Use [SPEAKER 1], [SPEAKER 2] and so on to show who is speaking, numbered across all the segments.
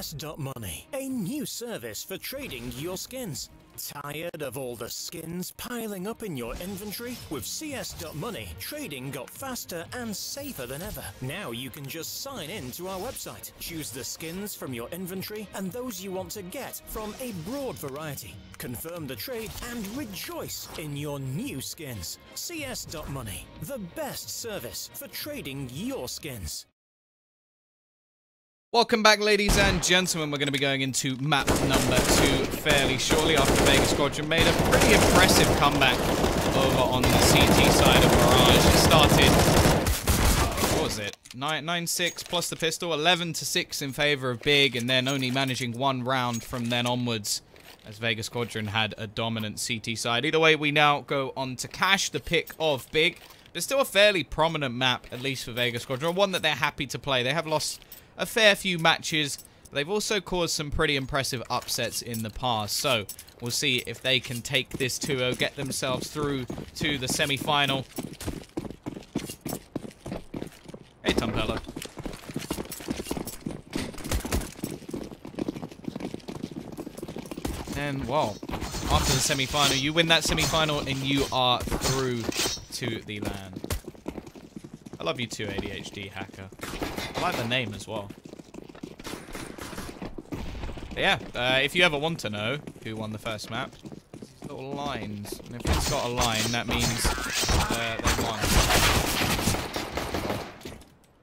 [SPEAKER 1] CS.Money, a new service for trading your skins. Tired of all the skins piling up in your inventory? With CS.Money, trading got faster and safer than ever. Now you can just sign in to our website, choose the skins from your inventory and those you want to get from a broad variety. Confirm the trade and rejoice in your new skins. CS.Money, the best service for trading your skins.
[SPEAKER 2] Welcome back, ladies and gentlemen. We're going to be going into map number 2 fairly shortly after Vega Squadron made a pretty impressive comeback over on the CT side of Mirage. It started, what was it, 9-6 plus the pistol, 11-6 in favor of Big, and then only managing one round from then onwards as Vega Squadron had a dominant CT side. Either way, we now go on to Cash, the pick of Big. There's still a fairly prominent map, at least for Vega Squadron, one that they're happy to play. They have lost a fair few matches. They've also caused some pretty impressive upsets in the past. So we'll see if they can take this 2-0, get themselves through to the semi-final. Hey, Tumpello. And, well, after the semi-final, you win that semi-final and you are through to the land. I love you too, ADHD hacker. I like the name as well. But yeah, if you ever want to know who won the first map, these little lines. And if it's got a line, that means they won.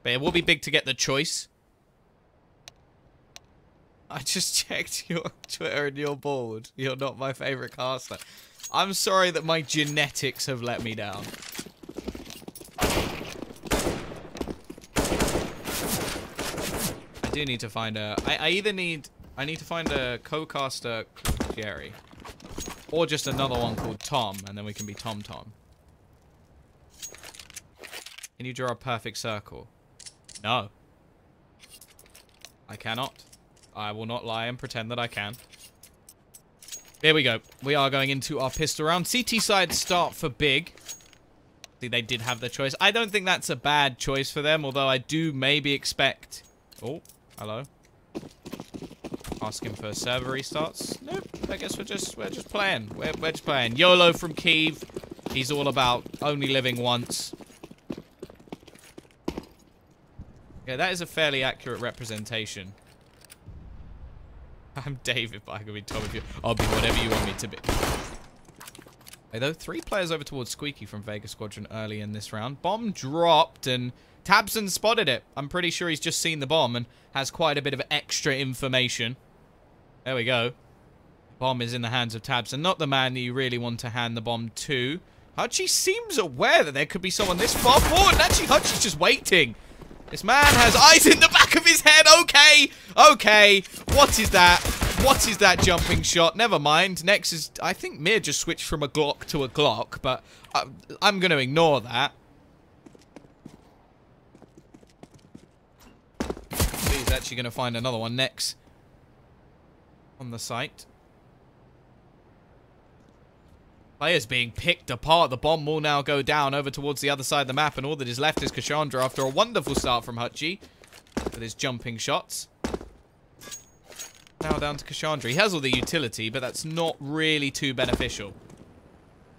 [SPEAKER 2] But it will be big to get the choice. I just checked your Twitter and you're bald. You're not my favorite caster. I'm sorry that my genetics have let me down. I do need to find a... I need to find a co-caster called Jerry. Or just another one called Tom, and then we can be Tom Tom. Can you draw a perfect circle? No. I cannot. I will not lie and pretend that I can. Here we go. We are going into our pistol round. CT side start for Big. See, they did have the choice. I don't think that's a bad choice for them, although I do maybe expect... Oh, hello. Asking for server restarts. Nope. I guess we're just playing. We're just playing. YOLO from Kiev. He's all about only living once. Yeah, that is a fairly accurate representation. I'm David, but I can be Tom if you... I'll be whatever you want me to be. Although 3 players over towards Squeaky from Vega Squadron early in this round. Bomb dropped and Tabson spotted it. I'm pretty sure he's just seen the bomb and has quite a bit of extra information. There we go. Bomb is in the hands of Tabson. Not the man that you really want to hand the bomb to. Hutchie seems aware that there could be someone this far forward. And actually, Hutchie's just waiting. This man has eyes in the back of his head. Okay. Okay. What is that? What is that jumping shot? Never mind. Next is... I think Mir just switched from a Glock to a Glock. But I'm going to ignore that. He's actually going to find another one next. On the site. Players being picked apart. The bomb will now go down over towards the other side of the map. And all that is left is Cassandra after a wonderful start from Hutchie. With his jumping shots. Now down to Cassandra. He has all the utility, but that's not really too beneficial. To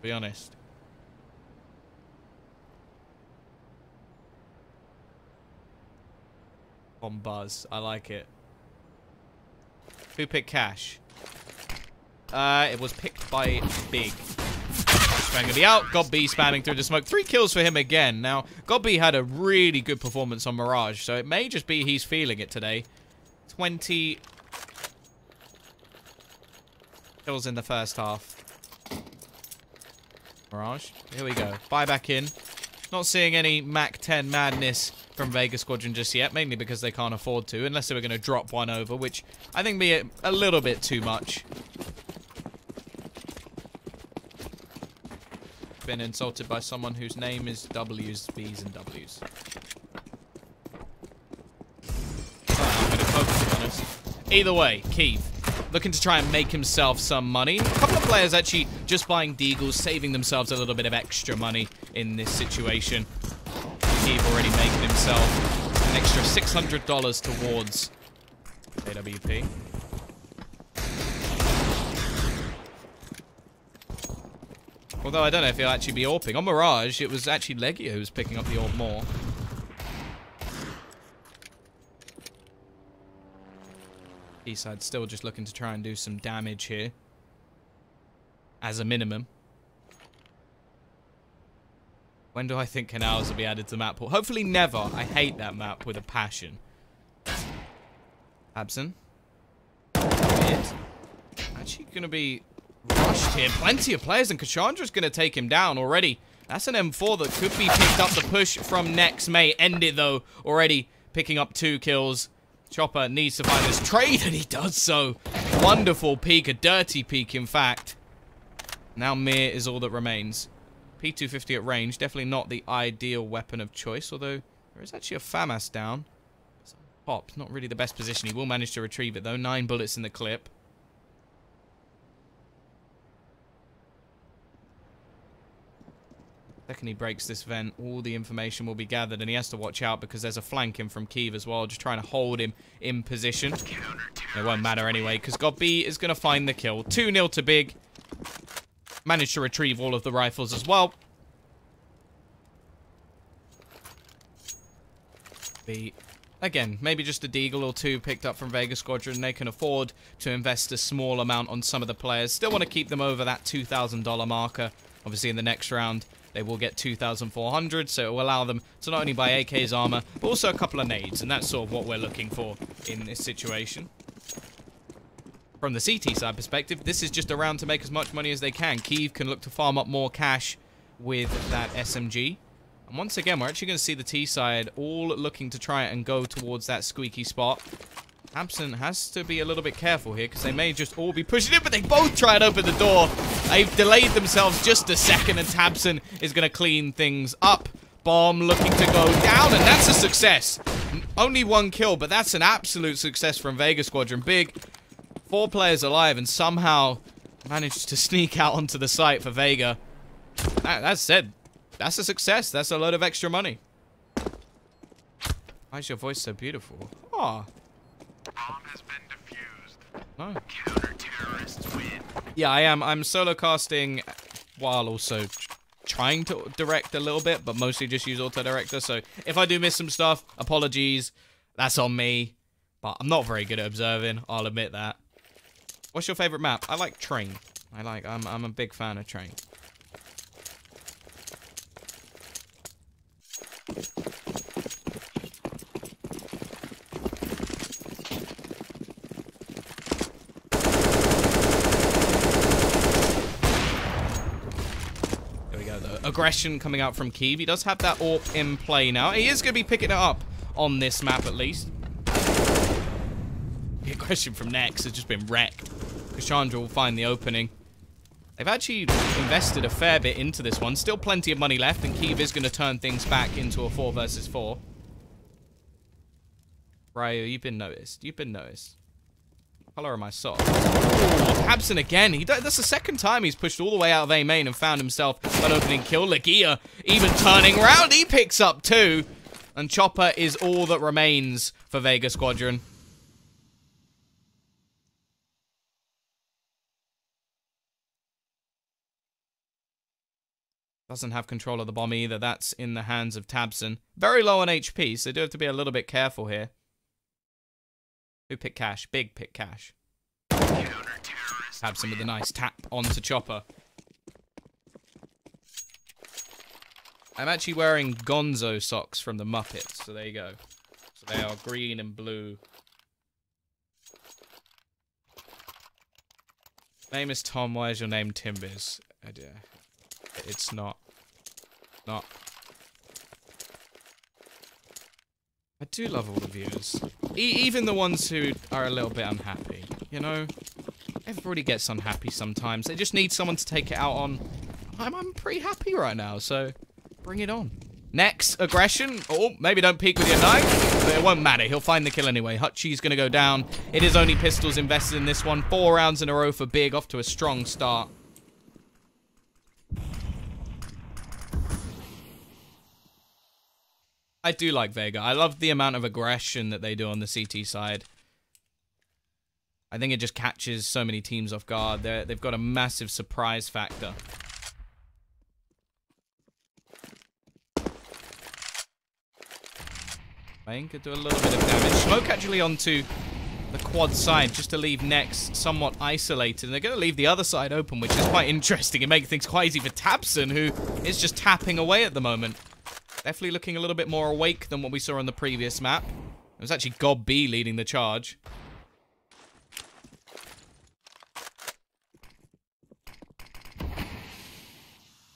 [SPEAKER 2] be honest. Bomb buzz. I like it. Who picked Cash? It was picked by Big. Cash going to be out. Godby spamming through the smoke. 3 kills for him again. Now, Godby had a really good performance on Mirage, so it may just be he's feeling it today. 20 kills in the first half. Mirage. Here we go. Buy back in. Not seeing any Mac 10 madness from Vega Squadron just yet, mainly because they can't afford to, unless they were going to drop one over, which I think be a little bit too much. Been insulted by someone whose name is W's, B's, and W's. I'm going to poke, to be honest. Either way, Keith, looking to try and make himself some money. A couple of players actually just buying deagles, saving themselves a little bit of extra money in this situation. Keith already making himself an extra $600 towards AWP. Although I don't know if he'll actually be AWPing. On Mirage, it was actually Legia who was picking up the AWP more. Eastside still just looking to try and do some damage here. As a minimum. When do I think canals will be added to the map pool? Hopefully never. I hate that map with a passion. Abson. Actually going to be rushed here. Plenty of players, and Kashandra's going to take him down already. That's an M4 that could be picked up. The push from Nex may end it, though. Already picking up 2 kills. Chopper needs to find this trade, and he does so. Wonderful peek, a dirty peek, in fact. Now Mir is all that remains. P250 at range, definitely not the ideal weapon of choice, although there is actually a FAMAS down. Pop, not really the best position. He will manage to retrieve it, though. 9 bullets in the clip. Second he breaks this vent, all the information will be gathered, and he has to watch out because there's a flank in from Kiev as well, just trying to hold him in position. It won't matter anyway, because God B is going to find the kill. 2-0 to Big. Managed to retrieve all of the rifles as well. B. Again, maybe just a deagle or 2 picked up from Vega Squadron. They can afford to invest a small amount on some of the players. Still want to keep them over that $2,000 marker. Obviously, in the next round, they will get 2,400, so it will allow them to not only buy AK's armor, but also a couple of nades, and that's sort of what we're looking for in this situation. From the CT side perspective, this is just a round to make as much money as they can. Kiev can look to farm up more cash with that SMG. And once again, we're actually going to see the T side all looking to try and go towards that squeaky spot. Absent has to be a little bit careful here because they may just all be pushing in, but they both try and open the door. They've delayed themselves just a second, and Tabson is going to clean things up. Bomb looking to go down, and that's a success. Only 1 kill, but that's an absolute success from Vega Squadron. Big. 4 players alive, and somehow managed to sneak out onto the site for Vega. That said, that's a success. That's a load of extra money. Why is your voice so beautiful? Aw.
[SPEAKER 3] Bomb has been defused.
[SPEAKER 2] No.
[SPEAKER 3] Counter-terrorists win.
[SPEAKER 2] Yeah, I am. I'm solo casting while also trying to direct a little bit, but mostly just use auto director. So if I do miss some stuff, apologies. That's on me. But I'm not very good at observing. I'll admit that. What's your favorite map? I like Train. I'm a big fan of Train. There we go, though. Aggression coming out from Kiev. He does have that AWP in play now. He is going to be picking it up on this map, at least. The aggression from Nex has just been wrecked. Cassandra will find the opening. They've actually invested a fair bit into this one. Still plenty of money left, and Kiev is going to turn things back into a 4 versus 4. Ryo, you've been noticed. You've been noticed. Color of my sock. Absent again. That's the second time he's pushed all the way out of A main and found himself an opening kill. Legia even turning around. He picks up 2. And Chopper is all that remains for Vega Squadron. Doesn't have control of the bomb either. That's in the hands of Tabson. Very low on HP, so they do have to be a little bit careful here. Who picked Cash? Big pick Cash. Tabson with a nice tap onto Chopper. I'm actually wearing Gonzo socks from the Muppets, so there you go. So they are green and blue. Name is Tom, why is your name Timbiz? It's not. I do love all the viewers. Even the ones who are a little bit unhappy. You know? Everybody gets unhappy sometimes. They just need someone to take it out on. I'm pretty happy right now, so bring it on. Next, aggression. Oh, maybe don't peek with your knife. But it won't matter. He'll find the kill anyway. Hutchie's going to go down. It is only pistols invested in this one. 4 rounds in a row for Big. Off to a strong start. I do like Vega. I love the amount of aggression that they do on the CT side. I think it just catches so many teams off guard. They've got a massive surprise factor. Vayne could do a little bit of damage. Smoke actually onto the quad side just to leave Nex somewhat isolated. And they're going to leave the other side open, which is quite interesting. It makes things quite easy for Tabson, who is just tapping away at the moment. Definitely looking a little bit more awake than what we saw on the previous map. It was actually Gob B leading the charge.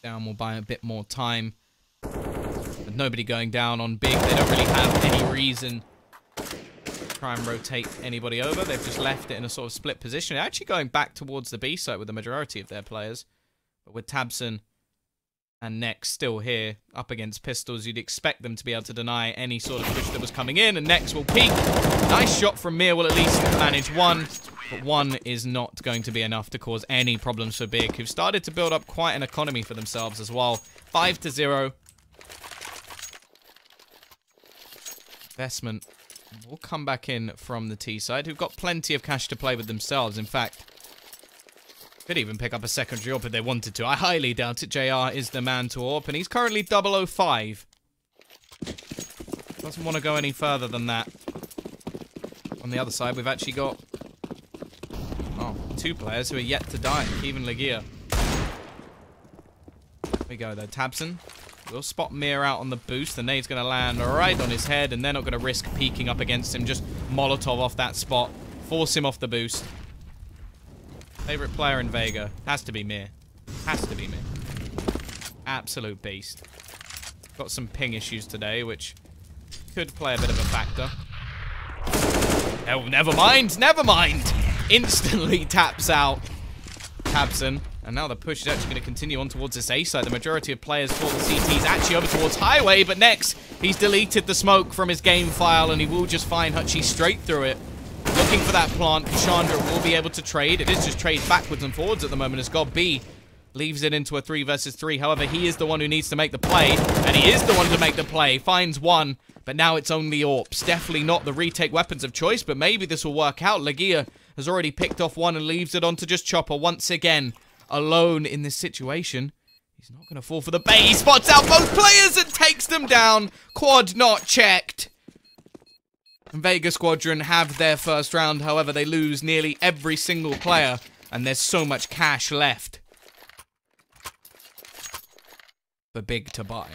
[SPEAKER 2] Down will buy a bit more time. But nobody going down on big. They don't really have any reason try and rotate anybody over. They've just left it in a sort of split position. They're actually going back towards the B site with the majority of their players. But with Tabson and Nex still here up against pistols, you'd expect them to be able to deny any sort of push that was coming in. And Nex will peek. Nice shot from Mir. Will at least manage one. But one is not going to be enough to cause any problems for Big, who've started to build up quite an economy for themselves as well. 5-0. Investment will come back in from the T side, who've got plenty of cash to play with themselves. In fact, could even pick up a secondary AWP if they wanted to. I highly doubt it. JR is the man to AWP, and he's currently 005. Doesn't want to go any further than that. On the other side, we've actually got two players who are yet to die. Keeve and Legia. There we go, though. Tabson will spot Mir out on the boost. The nade's going to land right on his head, and they're not going to risk peeking up against him. Just Molotov off that spot. Force him off the boost. Favorite player in Vega. Has to be Mir. Has to be Mir. Absolute beast. Got some ping issues today, which could play a bit of a factor. Oh, never mind. Never mind. Instantly taps out Tabson. And now the push is actually going to continue on towards this A side. The majority of players for the CT is actually over towards Highway, but Nex, he's deleted the smoke from his game file, and he will just find Hutchie straight through it. Looking for that plant. Chandra will be able to trade. It is just trade backwards and forwards at the moment as Gob B leaves it into a 3 versus 3. However, he is the one who needs to make the play, and he is the one to make the play. Finds one, but now it's only AWPs. Definitely not the retake weapons of choice, but maybe this will work out. Legia has already picked off one and leaves it onto just Chopper once again. Alone in this situation. He's not going to fall for the bait. He spots out both players and takes them down. Quad not checked. And Vega Squadron have their first round. However, they lose nearly every single player. And there's so much cash left for Big to buy.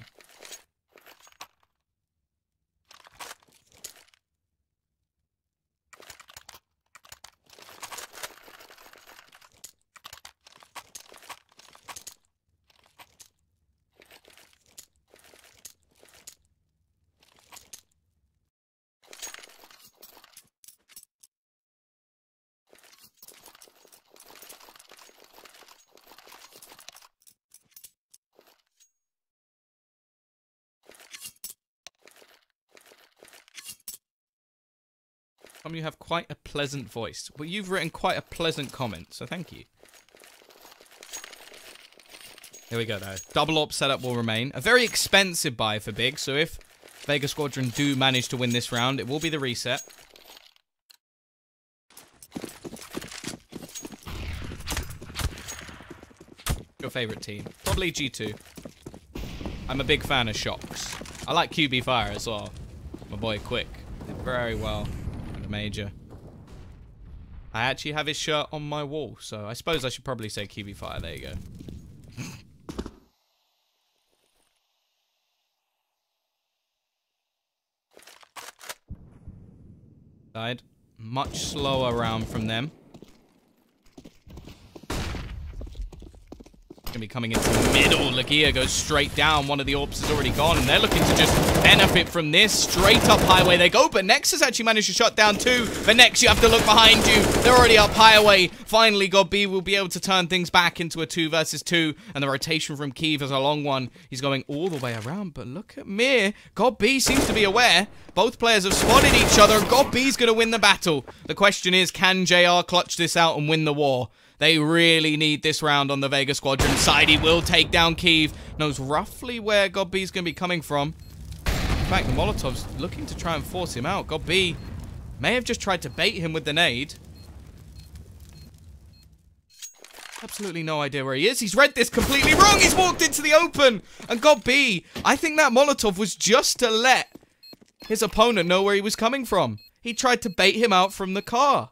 [SPEAKER 2] You have quite a pleasant voice. Well, you've written quite a pleasant comment, so thank you. Here we go, though. Double AWP setup will remain. A very expensive buy for Big, so if Vega Squadron do manage to win this round, it will be the reset. Your favorite team? Probably G2. I'm a big fan of Shocks. I like QB Fire as well. My boy Quick. Did very well. Major. I actually have his shirt on my wall, so I suppose I should probably say QB Fire. There you go. Side. Much slower round from them. Gonna be coming into the middle. Legia goes straight down. One of the AWPs is already gone, and they're looking to just benefit from this. Straight up Highway they go, but Nex has actually managed to shut down two. But Nex, you have to look behind you. They're already up Highway. Finally, Gob B will be able to turn things back into a 2 versus 2, and the rotation from Keeve is a long one. He's going all the way around, but look at Mir. Gob B seems to be aware. Both players have spotted each other, and Gob B's going to win the battle. The question is, can JR clutch this out and win the war? They really need this round on the Vega Squadron side. He will take down Keeve. Knows roughly where Gob B's going to be coming from. In fact, Molotov's looking to try and force him out. Gob B may have just tried to bait him with the nade. Absolutely no idea where he is. He's read this completely wrong. He's walked into the open and got B. I think that Molotov was just to let his opponent know where he was coming from. He tried to bait him out from the car.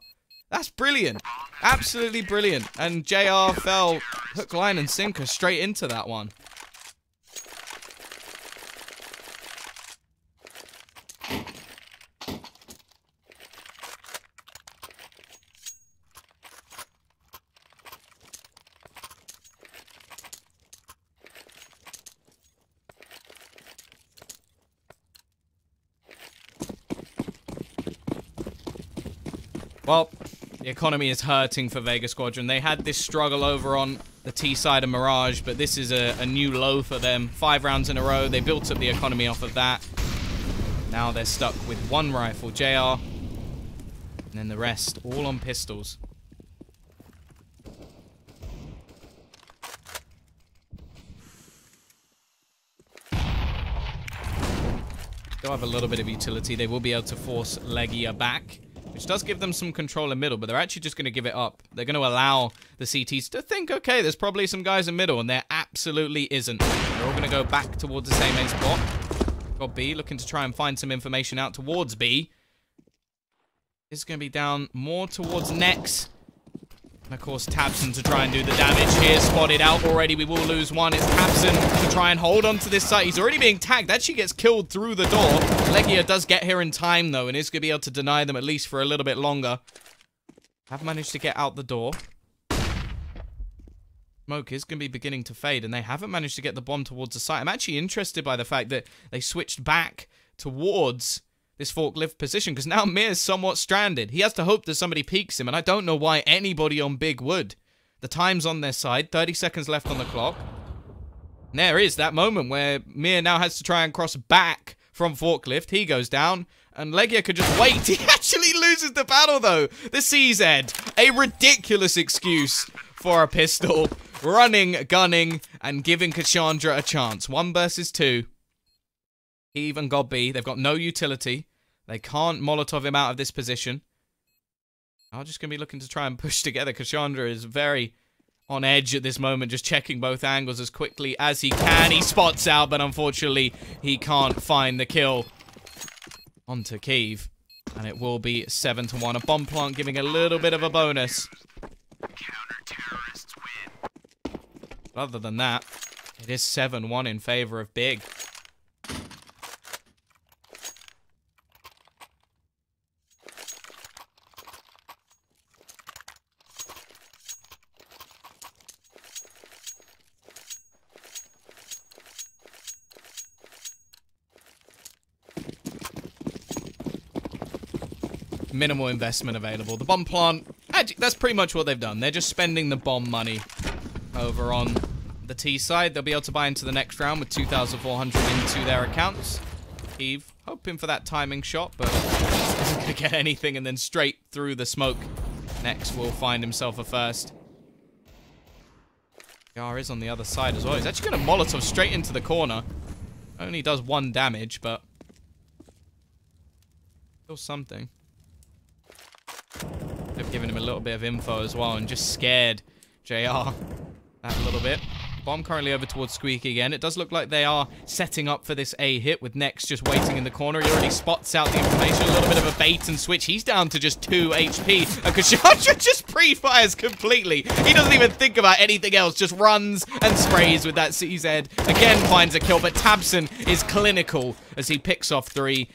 [SPEAKER 2] That's brilliant. Absolutely brilliant. And JR fell hook, line, and sinker straight into that one. Well, the economy is hurting for Vega Squadron. They had this struggle over on the T side of Mirage, but this is a new low for them. 5 rounds in a row. They built up the economy off of that. Now they're stuck with 1 rifle, JR. And then the rest, all on pistols. They'll have a little bit of utility. They will be able to force Legia back, which does give them some control in middle, but they're actually just going to give it up. They're going to allow the CTs to think, okay, there's probably some guys in middle, and there absolutely isn't. They're all going to go back towards the same A spot. Got B, looking to try and find some information out towards B. This is going to be down more towards Nex. And, of course, Tabson to try and do the damage here. Spotted out already. We will lose 1. It's Tabson to try and hold on to this site. He's already being tagged. Actually gets killed through the door. Legia does get here in time, though, and is going to be able to deny them at least for a little bit longer. Have managed to get out the door. Smoke is going to be beginning to fade, and they haven't managed to get the bomb towards the site. I'm actually interested by the fact that they switched back towards this forklift position, because now Mir's somewhat stranded. He has to hope that somebody peeks him, and I don't know why anybody on Big would. The time's on their side, 30 seconds left on the clock. And there is that moment where Mir now has to try and cross back from forklift. He goes down, and Legia could just wait. He actually loses the battle, though. The CZ, a ridiculous excuse for a pistol. Running, gunning, and giving Cassandra a chance. 1 versus 2. He even got B. They've got no utility. They can't Molotov him out of this position. I'm just going to be looking to try and push together. Cassandra is very on edge at this moment, just checking both angles as quickly as he can. He spots out, but unfortunately, he can't find the kill. Onto Kiev. And it will be 7-1. A bomb plant giving a little bit of a bonus.
[SPEAKER 3] Counter-terrorists win.
[SPEAKER 2] Other than that, it is 7-1 in favor of Big. Minimal investment available. The bomb plant, actually, that's pretty much what they've done. They're just spending the bomb money over on the T side. They'll be able to buy into the next round with 2,400 into their accounts. Eve hoping for that timing shot, but isn't going to get anything, and then straight through the smoke. Next will find himself a first. Yar is on the other side as well. He's actually going to Molotov straight into the corner. Only does 1 damage, but still something. They've given him a little bit of info as well and just scared JR that little bit. Bomb currently over towards Squeaky again. It does look like they are setting up for this A hit with Nex just waiting in the corner. He already spots out the information. A little bit of a bait and switch. He's down to just 2 HP. And Cassandra just pre-fires completely. He doesn't even think about anything else. Just runs and sprays with that CZ. Again finds a kill, but Tabson is clinical as he picks off 3.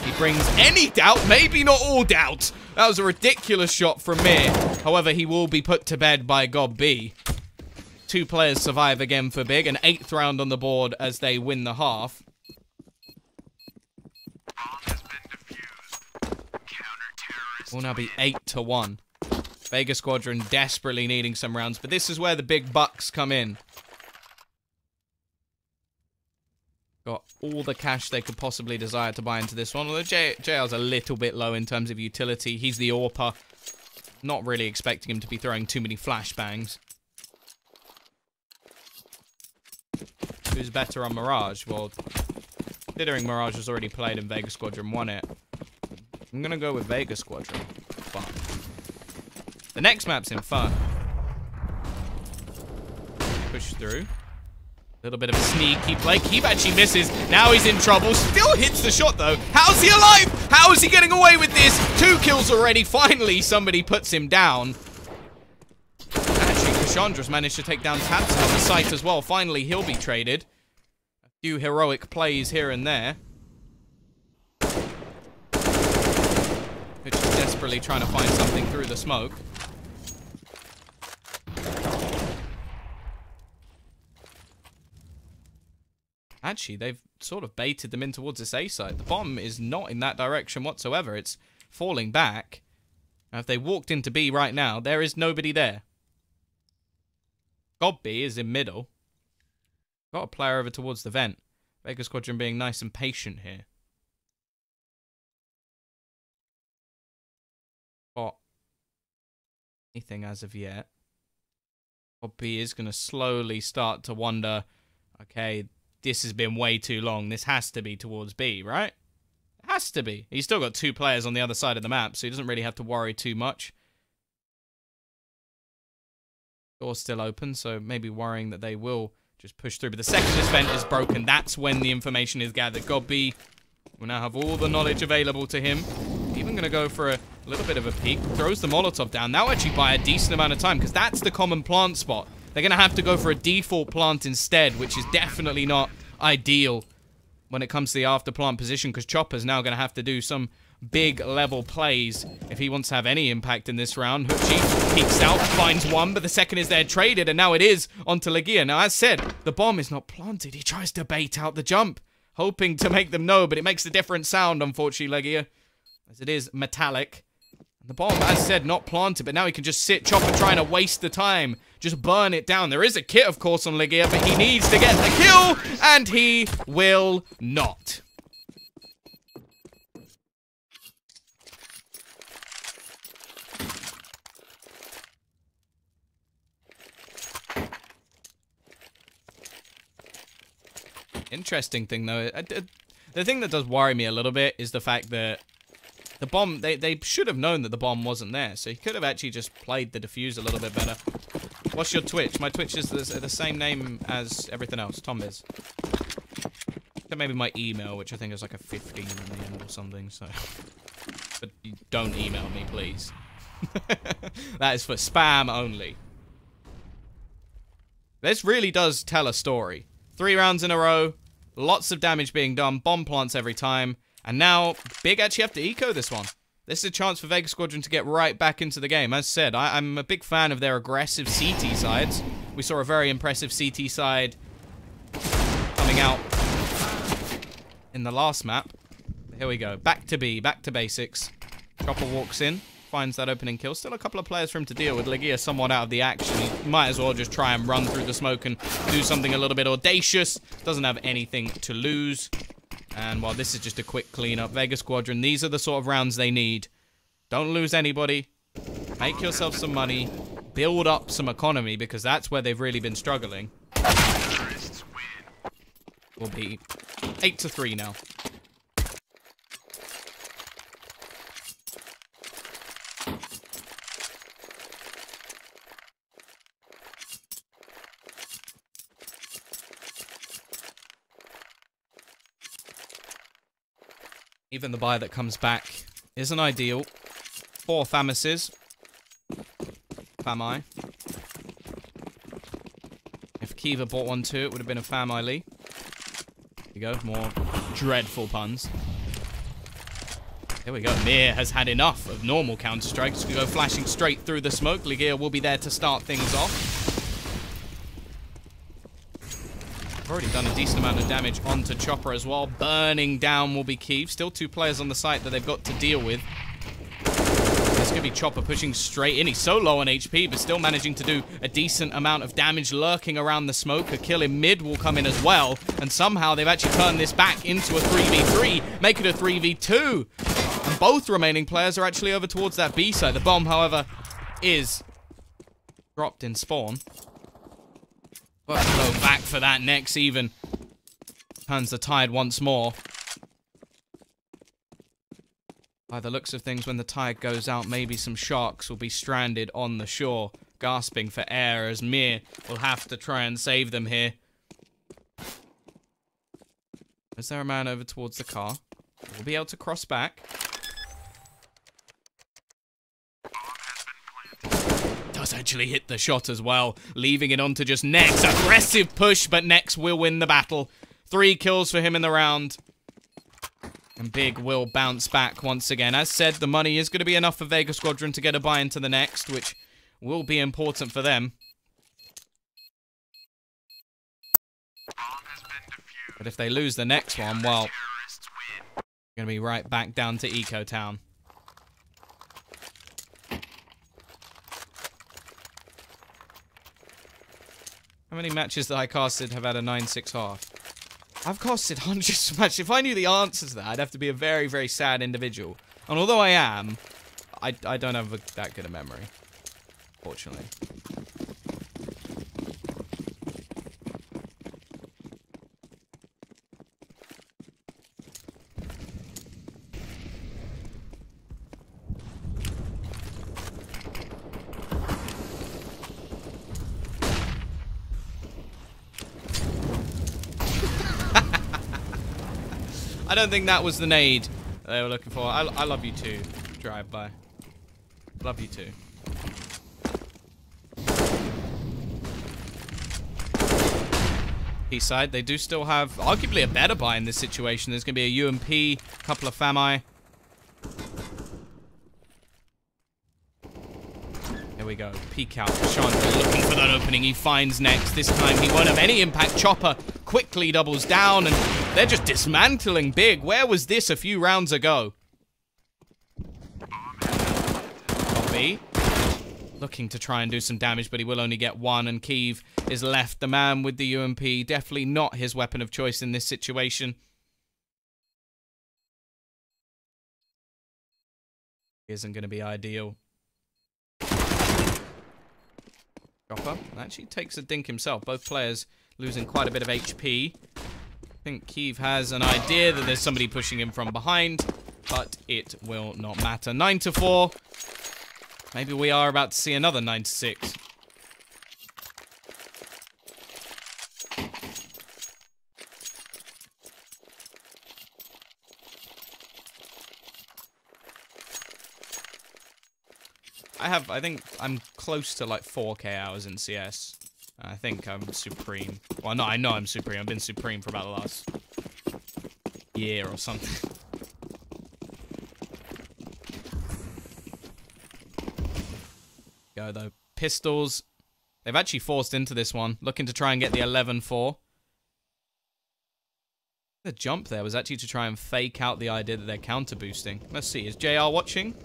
[SPEAKER 2] He brings any doubt, maybe not all doubt. That was a ridiculous shot from Mir. However, he will be put to bed by God B. 2 players survive again for Big. An 8th round on the board as they win the half. Will now be 8-1. Vega Squadron desperately needing some rounds, but this is where the big bucks come in. Got all the cash they could possibly desire to buy into this one. Although JL's a little bit low in terms of utility. He's the AWPer. Not really expecting him to be throwing too many flashbangs. Who's better on Mirage? Well, considering Mirage was already played and Vega Squadron won it, I'm going to go with Vega Squadron. But the next map's in fun. push through. A little bit of a sneaky play. Keep actually misses. Now he's in trouble. Still hits the shot, though. How's he alive? How is he getting away with this? 2 kills already. Finally, somebody puts him down. Actually, Cassandra's managed to take down Tabs on the site as well. Finally, he'll be traded. A few heroic plays here and there. Which is desperately trying to find something through the smoke. Actually, they've sort of baited them in towards this A side. The bomb is not in that direction whatsoever. It's falling back. Now, if they walked into B right now, there is nobody there. God B is in middle. Got a player over towards the vent. Vega Squadron being nice and patient here. Got anything as of yet. God B is going to slowly start to wonder, okay, this has been way too long. This has to be towards B, right? It has to be. He's still got 2 players on the other side of the map, so he doesn't really have to worry too much. Door's still open, so maybe worrying that they will just push through. But the second this vent is broken, that's when the information is gathered. God B will now have all the knowledge available to him. Even going to go for a little bit of a peek. Throws the Molotov down. Now actually by a decent amount of time, because that's the common plant spot. They're going to have to go for a default plant instead, which is definitely not ideal when it comes to the after plant position, because Chopper's now going to have to do some big level plays if he wants to have any impact in this round. Hutchie peeks out, finds one, but the second is there traded, and now it is onto Legia. Now, as said, the bomb is not planted. He tries to bait out the jump, hoping to make them know, but it makes a different sound, unfortunately, Legia, as it is metallic. The bomb, as said, not planted, but now he can just sit. Chopper trying to waste the time. Just burn it down. There is a kit, of course, on Legia, but he needs to get the kill, and he will not. Interesting thing, though. The thing that does worry me a little bit is the fact that the bomb, they should have known that the bomb wasn't there, so he could have actually just played the defuse a little bit better. What's your Twitch? My Twitch is the same name as everything else, Tombiz. Maybe my email, which I think is like a 15 in the end or something, so... But don't email me, please. That is for spam only. This really does tell a story. 3 rounds in a row, lots of damage being done, bomb plants every time, and now Big actually have to eco this one. This is a chance for Vega Squadron to get right back into the game. As said, I'm a big fan of their aggressive CT sides. We saw a very impressive CT side coming out in the last map. Here we go. Back to B, back to basics. Chopper walks in, finds that opening kill. Still a couple of players for him to deal with. Legia somewhat out of the action. He might as well just try and run through the smoke and do something a little bit audacious. Doesn't have anything to lose. And while this is just a quick cleanup, Vega Squadron, these are the sort of rounds they need. Don't lose anybody. Make yourself some money. Build up some economy, because that's where they've really been struggling. Will be 8-3 now. Even the buy that comes back isn't ideal. 4 Famises. Fami. If Kiva bought one too, it would have been a Family. Here we go, more dreadful puns. Here we go. Mir has had enough of normal Counter-Strike. Just go flashing straight through the smoke. Legia will be there to start things off. Already done a decent amount of damage onto Chopper as well. Burning down will be key. Still 2 players on the site that they've got to deal with. This could be Chopper pushing straight in. He's so low on HP, but still managing to do a decent amount of damage lurking around the smoke. A kill in mid will come in as well. And somehow they've actually turned this back into a 3v3. Make it a 3v2. And both remaining players are actually over towards that B side. The bomb, however, is dropped in spawn. But go back for that next even. Turns the tide once more. By the looks of things, when the tide goes out, maybe some sharks will be stranded on the shore. gasping for air as Mir will have to try and save them here. Is there a man over towards the car? We'll be able to cross back. Does actually hit the shot as well, leaving it on to just Nex. Aggressive push, but Nex will win the battle. 3 kills for him in the round. And Big will bounce back once again. As said, the money is going to be enough for Vega Squadron to get a buy into the next, which will be important for them. But if they lose the next one, well, going to be right back down to Eco Town. How many matches that I casted have had a 9-6 half? I've casted hundreds of matches. If I knew the answers to that, I'd have to be a very, very sad individual. And although I am, I don't have that good a memory, fortunately. I don't think that was the nade they were looking for. I love you too, drive-by. Love you too. East side, they do still have arguably a better buy in this situation. There's going to be a UMP, a couple of FAMI. Here we go. Peek out. Chandra looking for that opening. He finds Next. This time he won't have any impact. Chopper quickly doubles down, and they're just dismantling Big. Where was this a few rounds ago? Copy. Looking to try and do some damage, but he will only get one, and Kiev is left. The man with the UMP. Definitely not his weapon of choice in this situation. Isn't going to be ideal. Chopper actually takes a dink himself. Both players losing quite a bit of HP. I think Kiev has an idea that there's somebody pushing him from behind, but it will not matter. 9-4. Maybe we are about to see another 9-6. I think I'm close to like 4K hours in CS. I think I'm supreme. Well, no, I know I'm supreme. I've been supreme for about the last year or something. Go though. Pistols. They've actually forced into this one, looking to try and get the 11-4. The jump there was actually to try and fake out the idea that they're counter boosting. Let's see. Is JR watching?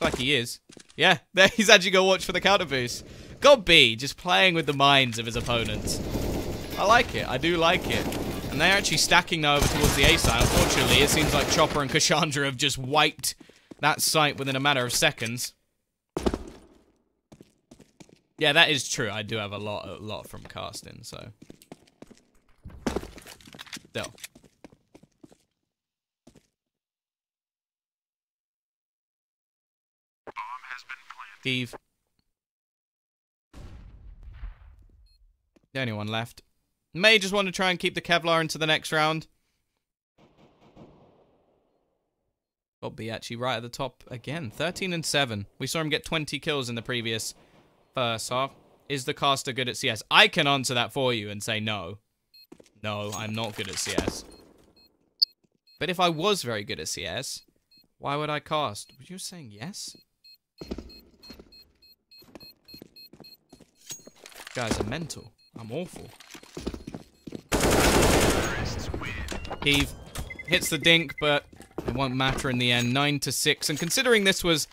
[SPEAKER 2] Like he is. Yeah, there he's actually going to watch for the counter boost. God B, just playing with the minds of his opponents. I like it. I do like it. And they're actually stacking now over towards the A side. Unfortunately, it seems like Chopper and Cassandra have just wiped that site within a matter of seconds. Yeah, that is true. I do have a lot from casting, so. Still. Eve. The only one left. May just want to try and keep the Kevlar into the next round. Bobby actually right at the top again. 13-7. We saw him get 20 kills in the previous first half. Is the caster good at CS? I can answer that for you and say no. No, I'm not good at CS. But if I was very good at CS, why would I cast? Were you saying yes? Guys are mental. I'm awful. Heave hits the dink, but it won't matter in the end. 9-6. And considering this was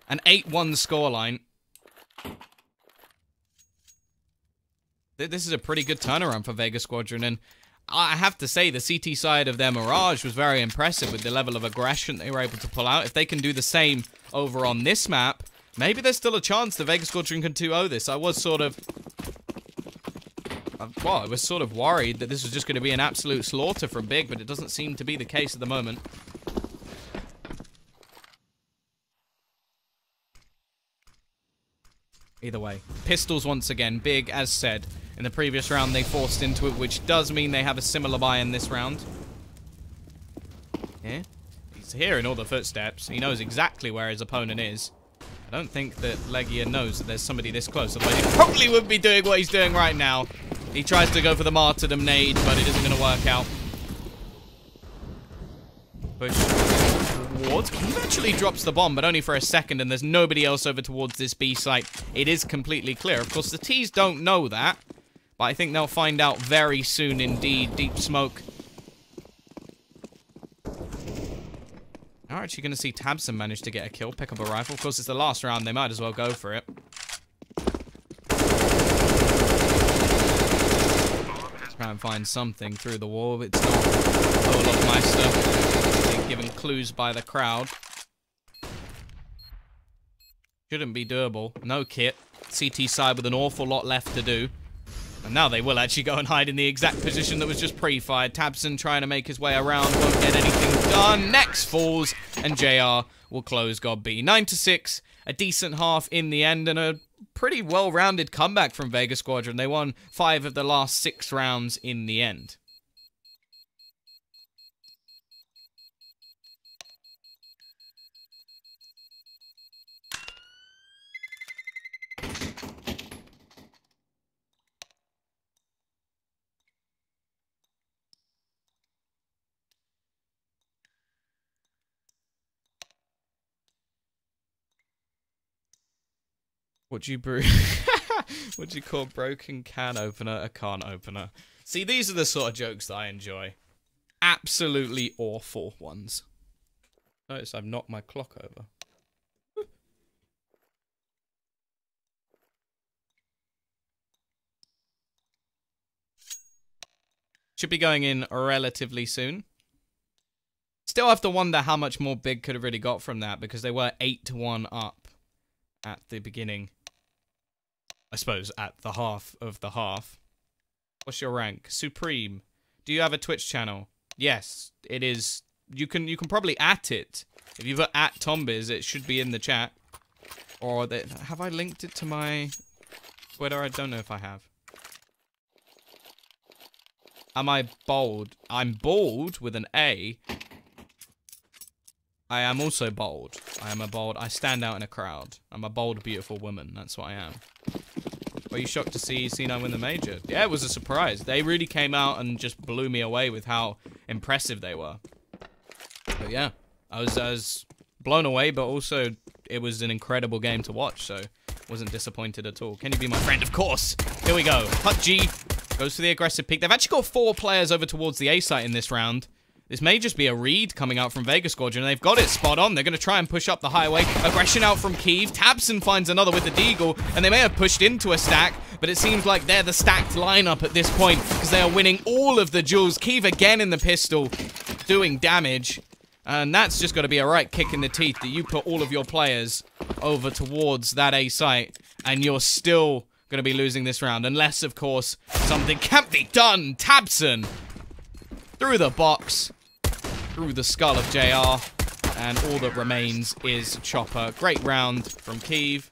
[SPEAKER 2] an 8-1 scoreline, this is a pretty good turnaround for Vega Squadron. And I have to say, the CT side of their Mirage was very impressive with the level of aggression they were able to pull out. If they can do the same over on this map, maybe there's still a chance the Vega Squadron can 2-0 this. I was sort of worried that this was just going to be an absolute slaughter from Big, but it doesn't seem to be the case at the moment. Either way. Pistols once again, big as said. In the previous round they forced into it, which does mean they have a similar buy in this round. Yeah. He's hearing all the footsteps. He knows exactly where his opponent is. I don't think that Legia knows that there's somebody this close, otherwise he probably wouldn't be doing what he's doing right now. He tries to go for the martyrdom nade, but it isn't going to work out. Push towards. He eventually drops the bomb, but only for a second, and there's nobody else over towards this B site. It is completely clear. Of course, the T's don't know that, but I think they'll find out very soon indeed. Deep smoke. Are actually going to see Tabson manage to get a kill, pick up a rifle. Of course, it's the last round. They might as well go for it. Try and find something through the wall. It's not Olofmeister. Being given clues by the crowd. Shouldn't be doable. No kit. CT side with an awful lot left to do. And now they will actually go and hide in the exact position that was just pre-fired. Tabson trying to make his way around. Won't get anything done. Next falls. And JR will close God B. 9-6. A decent half in the end. And a pretty well-rounded comeback from Vega Squadron. They won 5 of the last 6 rounds in the end. What do you brew? What do you call broken can opener a can opener? See, these are the sort of jokes that I enjoy. Absolutely awful ones. Notice I've knocked my clock over. Should be going in relatively soon. Still have to wonder how much more Big could have really got from that, because they were 8-1 up at the beginning. I suppose at the half of the half. What's your rank? Supreme. Do you have a Twitch channel? Yes, it is. You can probably at it. If you've got at Tombiz, it should be in the chat. Or have I linked it to my Twitter? I don't know if I have. Am I bold? I'm bald with an A. I am also bold. I am a bold. I stand out in a crowd. I'm a bold, beautiful woman. That's what I am. Were you shocked to see C9 win the major? Yeah, it was a surprise. They really came out and just blew me away with how impressive they were. But yeah, I was blown away, but also it was an incredible game to watch, so wasn't disappointed at all. Can you be my friend? Of course. Here we go. Hut G goes for the aggressive peek. They've actually got 4 players over towards the A site in this round. This may just be a read coming out from Vega Squadron. They've got it spot on. They're going to try and push up the highway. Aggression out from Kiev. Tabson finds another with the Deagle, and they may have pushed into a stack, but it seems like they're the stacked lineup at this point because they are winning all of the duels. Kiev again in the pistol, doing damage, and that's just got to be a right kick in the teeth that you put all of your players over towards that A site, and you're still going to be losing this round, unless, of course, something can't be done. Tabson through the box. Through the skull of JR, and all that remains is Chopper. Great round from Kiev.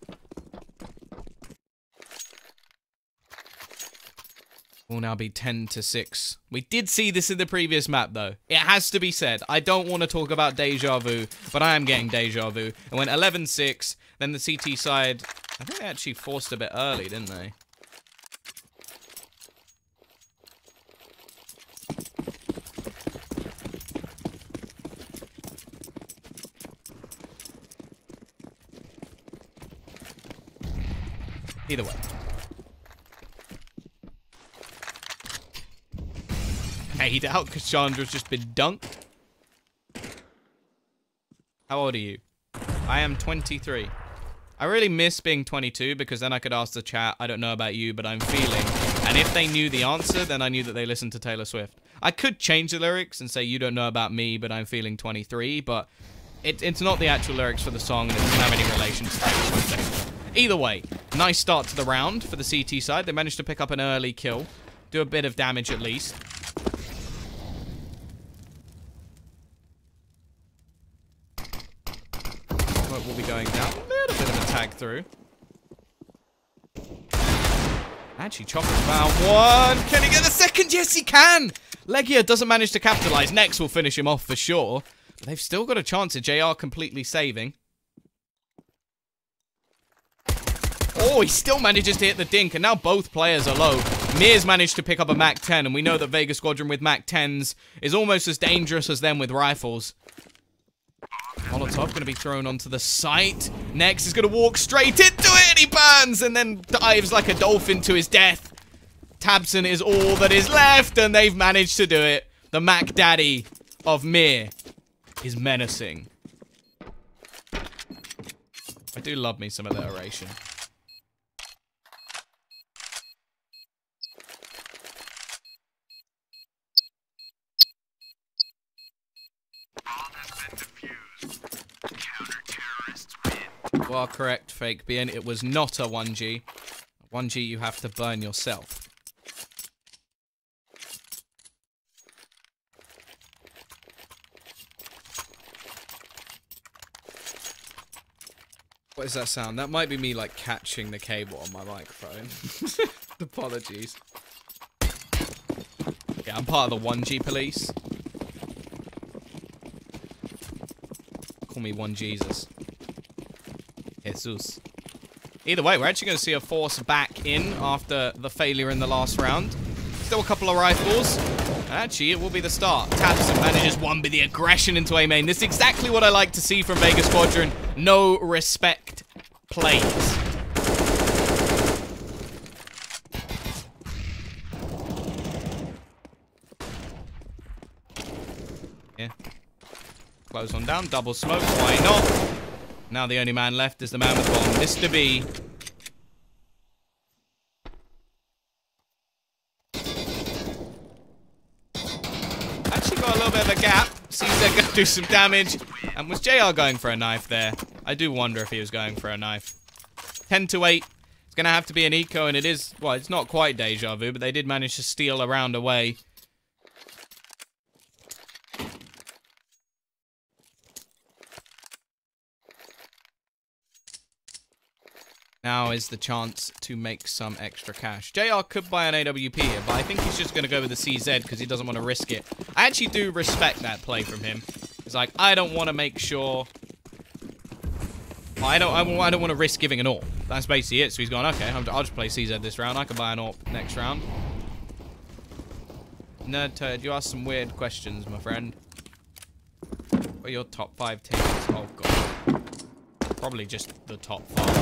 [SPEAKER 2] Will now be 10-6. We did see this in the previous map, though. It has to be said. I don't want to talk about deja vu, but I am getting deja vu. It went 11-6, then the CT side, I think they actually forced a bit early, didn't they? Either way. Fade out. Cassandra's just been dunked. How old are you? I am 23. I really miss being 22 because then I could ask the chat, I don't know about you, but I'm feeling. And if they knew the answer, then I knew that they listened to Taylor Swift. I could change the lyrics and say, you don't know about me, but I'm feeling 23, but it's not the actual lyrics for the song, and it doesn't have any relation to Taylor Swift. Either way, nice start to the round for the CT side. They managed to pick up an early kill. Do a bit of damage at least. We'll be going down. A little bit of a tag through. Actually, Chopper's found one. Can he get the second? Yes, he can. Legia doesn't manage to capitalize. Next will finish him off for sure. But they've still got a chance of JR completely saving. Oh, he still manages to hit the dink, and now both players are low. Mir's managed to pick up a MAC-10, and we know that Vega Squadron with MAC-10s is almost as dangerous as them with rifles. Molotov going to be thrown onto the site. Next is going to walk straight into it, and he burns, and then dives like a dolphin to his death. Tabson is all that is left, and they've managed to do it. The Mac Daddy of Mir is menacing. I do love me some of that oration. You are correct, Fake Bean. It was not a 1G. 1G you have to burn yourself. What is that sound? That might be me, like, catching the cable on my microphone. Apologies. Yeah, I'm part of the 1G police. Call me 1Jesus. Jesus. Either way, we're actually going to see a force back in after the failure in the last round. Still a couple of rifles. Actually, it will be the start. Tabson manages one with the aggression into A main. This is exactly what I like to see from Vega Squadron. No respect plays. Yeah. Close on down. Double smoke. Why not? Now the only man left is the man with bomb, Mr. B. Actually got a little bit of a gap. CZ going to do some damage. And was JR going for a knife there? I do wonder if he was going for a knife. 10 to 8. It's going to have to be an eco, and it is, well, it's not quite deja vu, but they did manage to steal a round away. Now is the chance to make some extra cash. JR could buy an AWP here, but I think he's just going to go with the CZ because he doesn't want to risk it. I actually do respect that play from him. It's like, I don't want to make sure... I don't want to risk giving an AWP. That's basically it. So he's gone, okay, I'll just play CZ this round. I can buy an AWP next round. Nerd Turd, you asked some weird questions, my friend. What are your top 5 teams? Oh, God. Probably just the top 5.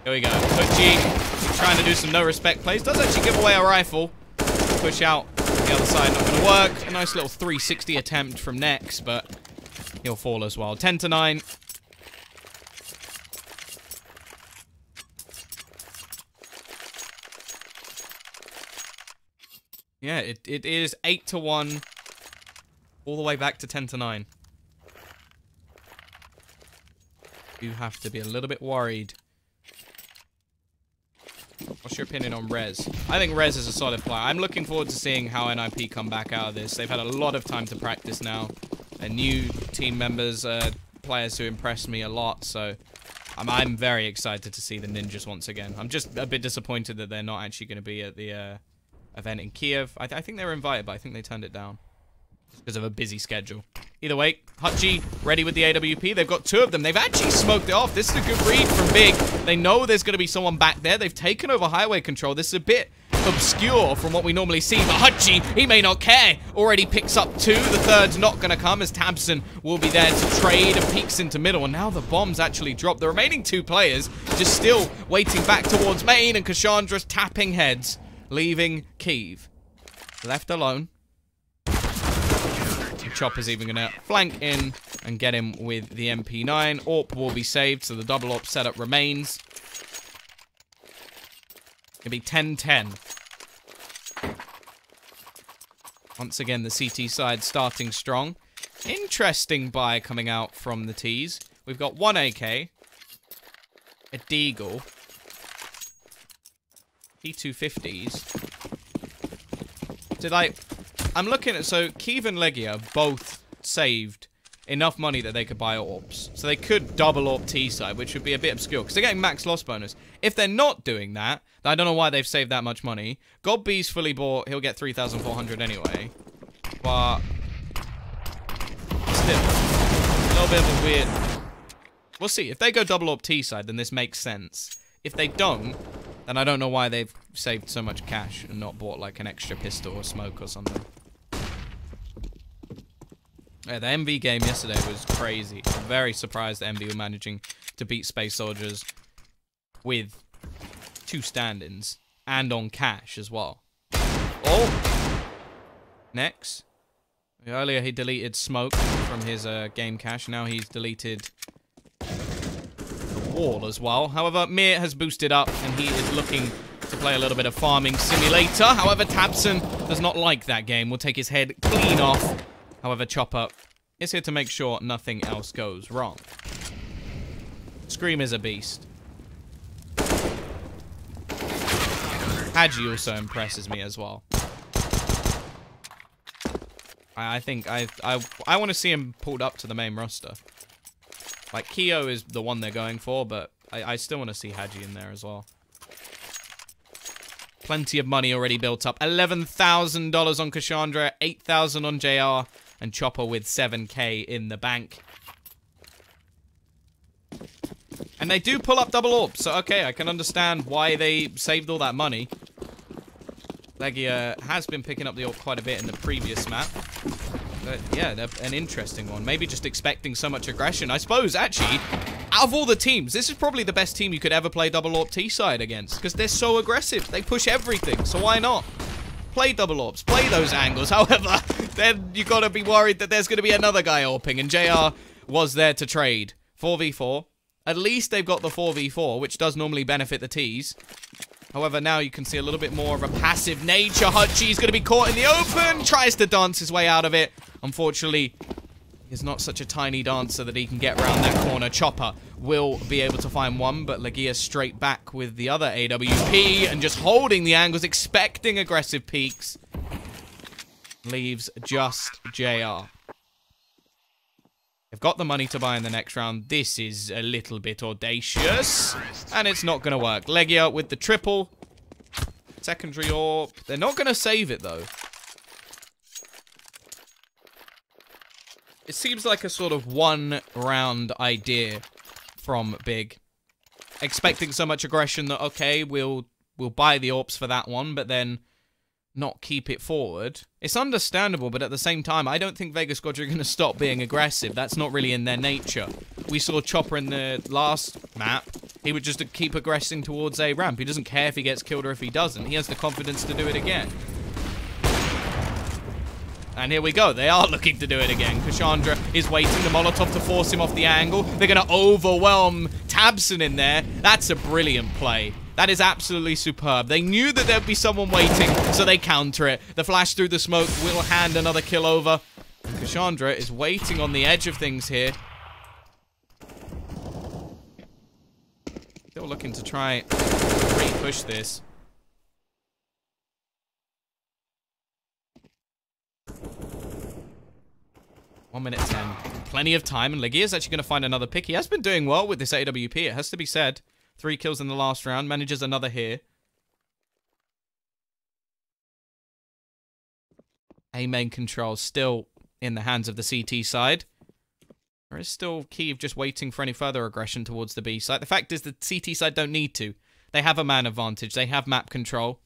[SPEAKER 2] Here we go. Pucci trying to do some no respect plays. Does actually give away a rifle. Push out the other side, not going to work. A nice little 360 attempt from Nex, but he'll fall as well. 10 to 9. Yeah, it is 8 to 1. All the way back to 10 to 9. You have to be a little bit worried. What's your opinion on Rez? I think Rez is a solid player. I'm looking forward to seeing how NIP come back out of this. They've had a lot of time to practice now. And new team members, players who impress me a lot. So I'm very excited to see the Ninjas once again. I'm just a bit disappointed that they're not actually going to be at the event in Kiev. I think they were invited, but I think they turned it down because of a busy schedule. Either way, Hutchie ready with the AWP. They've got 2 of them. They've actually smoked it off. This is a good read from Big. They know there's going to be someone back there. They've taken over highway control. This is a bit obscure from what we normally see, but Hutchie, he may not care. Already picks up 2. The third's not going to come as Tabson will be there to trade and peeks into middle. And now the bomb's actually dropped. The remaining 2 players just still waiting back towards main, and Kashandra's tapping heads, leaving Kiev left alone. Chopper's even going to flank in and get him with the MP9. AWP will be saved, so the double AWP setup remains. It'll be 10-10. Once again, the CT side starting strong. Interesting buy coming out from the T's. We've got 1 AK, a Deagle, P250s. So, like, I'm looking at, so Kiev and Legia both saved enough money that they could buy AWPs. So they could double AWP T-side, which would be a bit obscure, because they're getting max loss bonus. If they're not doing that, I don't know why they've saved that much money. God B's fully bought, he'll get 3,400 anyway. But still, a little bit of a weird... We'll see. If they go double AWP T-side, then this makes sense. If they don't, then I don't know why they've saved so much cash and not bought like an extra pistol or smoke or something. Yeah, the MV game yesterday was crazy. I'm very surprised that MV were managing to beat Space Soldiers with 2 stand-ins and on cash as well. Oh! Next. Earlier he deleted smoke from his game cache. Now he's deleted the wall as well. However, Mir has boosted up and he is looking to play a little bit of farming simulator. However, Tabson does not like that game. Will take his head clean off. However, Chopper is here to make sure nothing else goes wrong. Scream is a beast. Hadji also impresses me as well. I think I want to see him pulled up to the main roster. Like, Keo is the one they're going for, but I still want to see Hadji in there as well. Plenty of money already built up. $11,000 on Cassandra, $8,000 on JR, and Chopper with 7K in the bank. And they do pull up double AWP, so okay, I can understand why they saved all that money. Legia has been picking up the AWP quite a bit in the previous map. But yeah, they're an interesting one. Maybe just expecting so much aggression. I suppose, actually, out of all the teams, this is probably the best team you could ever play double AWP T-side against. Because they're so aggressive. They push everything, so why not? Play double AWPs, play those angles. However, then you got to be worried that there's going to be another guy AWPing. And JR was there to trade. 4v4. At least they've got the 4v4, which does normally benefit the Ts. However, now you can see a little bit more of a passive nature. Hutchie's going to be caught in the open. Tries to dance his way out of it. Unfortunately, he's not such a tiny dancer that he can get around that corner. Chopper will be able to find one, but Legia straight back with the other AWP and just holding the angles, expecting aggressive peaks. Leaves just JR. They've got the money to buy in the next round. This is a little bit audacious. And it's not going to work. Legia with the triple. Secondary AWP. They're not going to save it, though. It seems like a sort of one-round idea from Big. Expecting so much aggression that, okay, we'll buy the AWPs for that one, but then not keep it forward. It's understandable, but at the same time, I don't think Vega Squadron are going to stop being aggressive. That's not really in their nature. We saw Chopper in the last map. He would just keep aggressing towards A ramp. He doesn't care if he gets killed or if he doesn't. He has the confidence to do it again. And here we go. They are looking to do it again. Cassandra is waiting. The Molotov to force him off the angle. They're going to overwhelm Tabson in there. That's a brilliant play. That is absolutely superb. They knew that there'd be someone waiting, so they counter it. The flash through the smoke will hand another kill over. And Cassandra is waiting on the edge of things here. Still looking to try to re-push this. One minute 10. Plenty of time, and Legia is actually going to find another pick. He has been doing well with this AWP, it has to be said. 3 kills in the last round. Manages another here. A main control still in the hands of the CT side. There is still Kyiv just waiting for any further aggression towards the B side. The fact is the CT side don't need to. They have a man advantage. They have map control.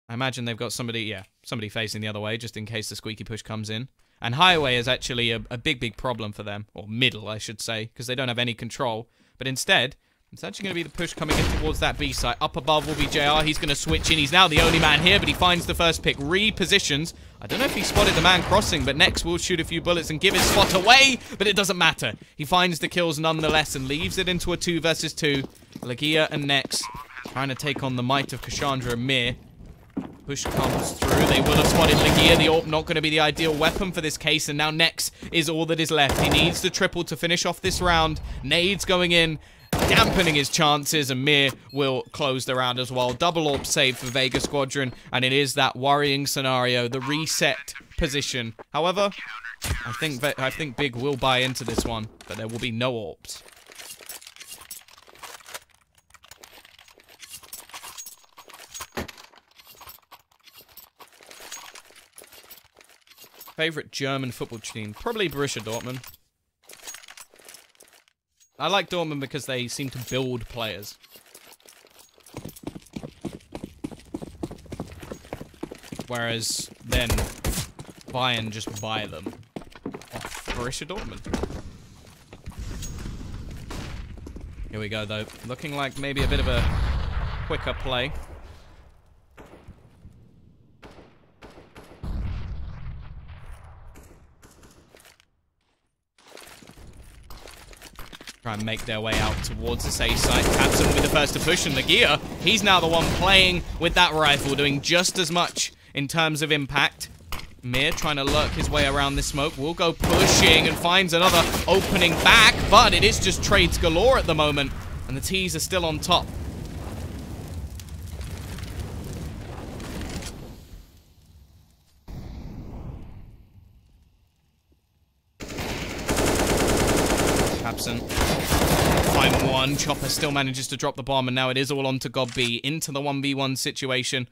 [SPEAKER 2] I imagine they've got somebody, yeah, somebody facing the other way just in case the squeaky push comes in. And highway is actually a big problem for them. Or middle, I should say, because they don't have any control. But instead, it's actually going to be the push coming in towards that B site. Up above will be JR. He's going to switch in. He's now the only man here, but he finds the first pick. Repositions. I don't know if he spotted the man crossing, but Nex will shoot a few bullets and give his spot away, but it doesn't matter. He finds the kills nonetheless and leaves it into a 2 versus 2. Legia and Nex trying to take on the might of Cassandra and Mir. Push comes through. They will have spotted Legia. The AWP not going to be the ideal weapon for this case, and now Nex is all that is left. He needs the triple to finish off this round. Nades going in, dampening his chances, and Mir will close the round as well. Double AWP save for Vega Squadron, and it is that worrying scenario, the reset position. However, I think Big will buy into this one, but there will be no AWPs. Favorite German football team? Probably Borussia Dortmund. I like Dortmund because they seem to build players. Whereas then Bayern just buy them. Oh, Borussia Dortmund. Here we go though. Looking like maybe a bit of a quicker play. Try and make their way out towards this A site. Captain with the first to push, and Legia, he's now the one playing with that rifle, doing just as much in terms of impact. Mir trying to lurk his way around this smoke, will go pushing and finds another opening back, but it is just trades galore at the moment, and the T's are still on top. Capson. Find one. Chopper still manages to drop the bomb, and now it is all on to Gob B into the 1v1 situation.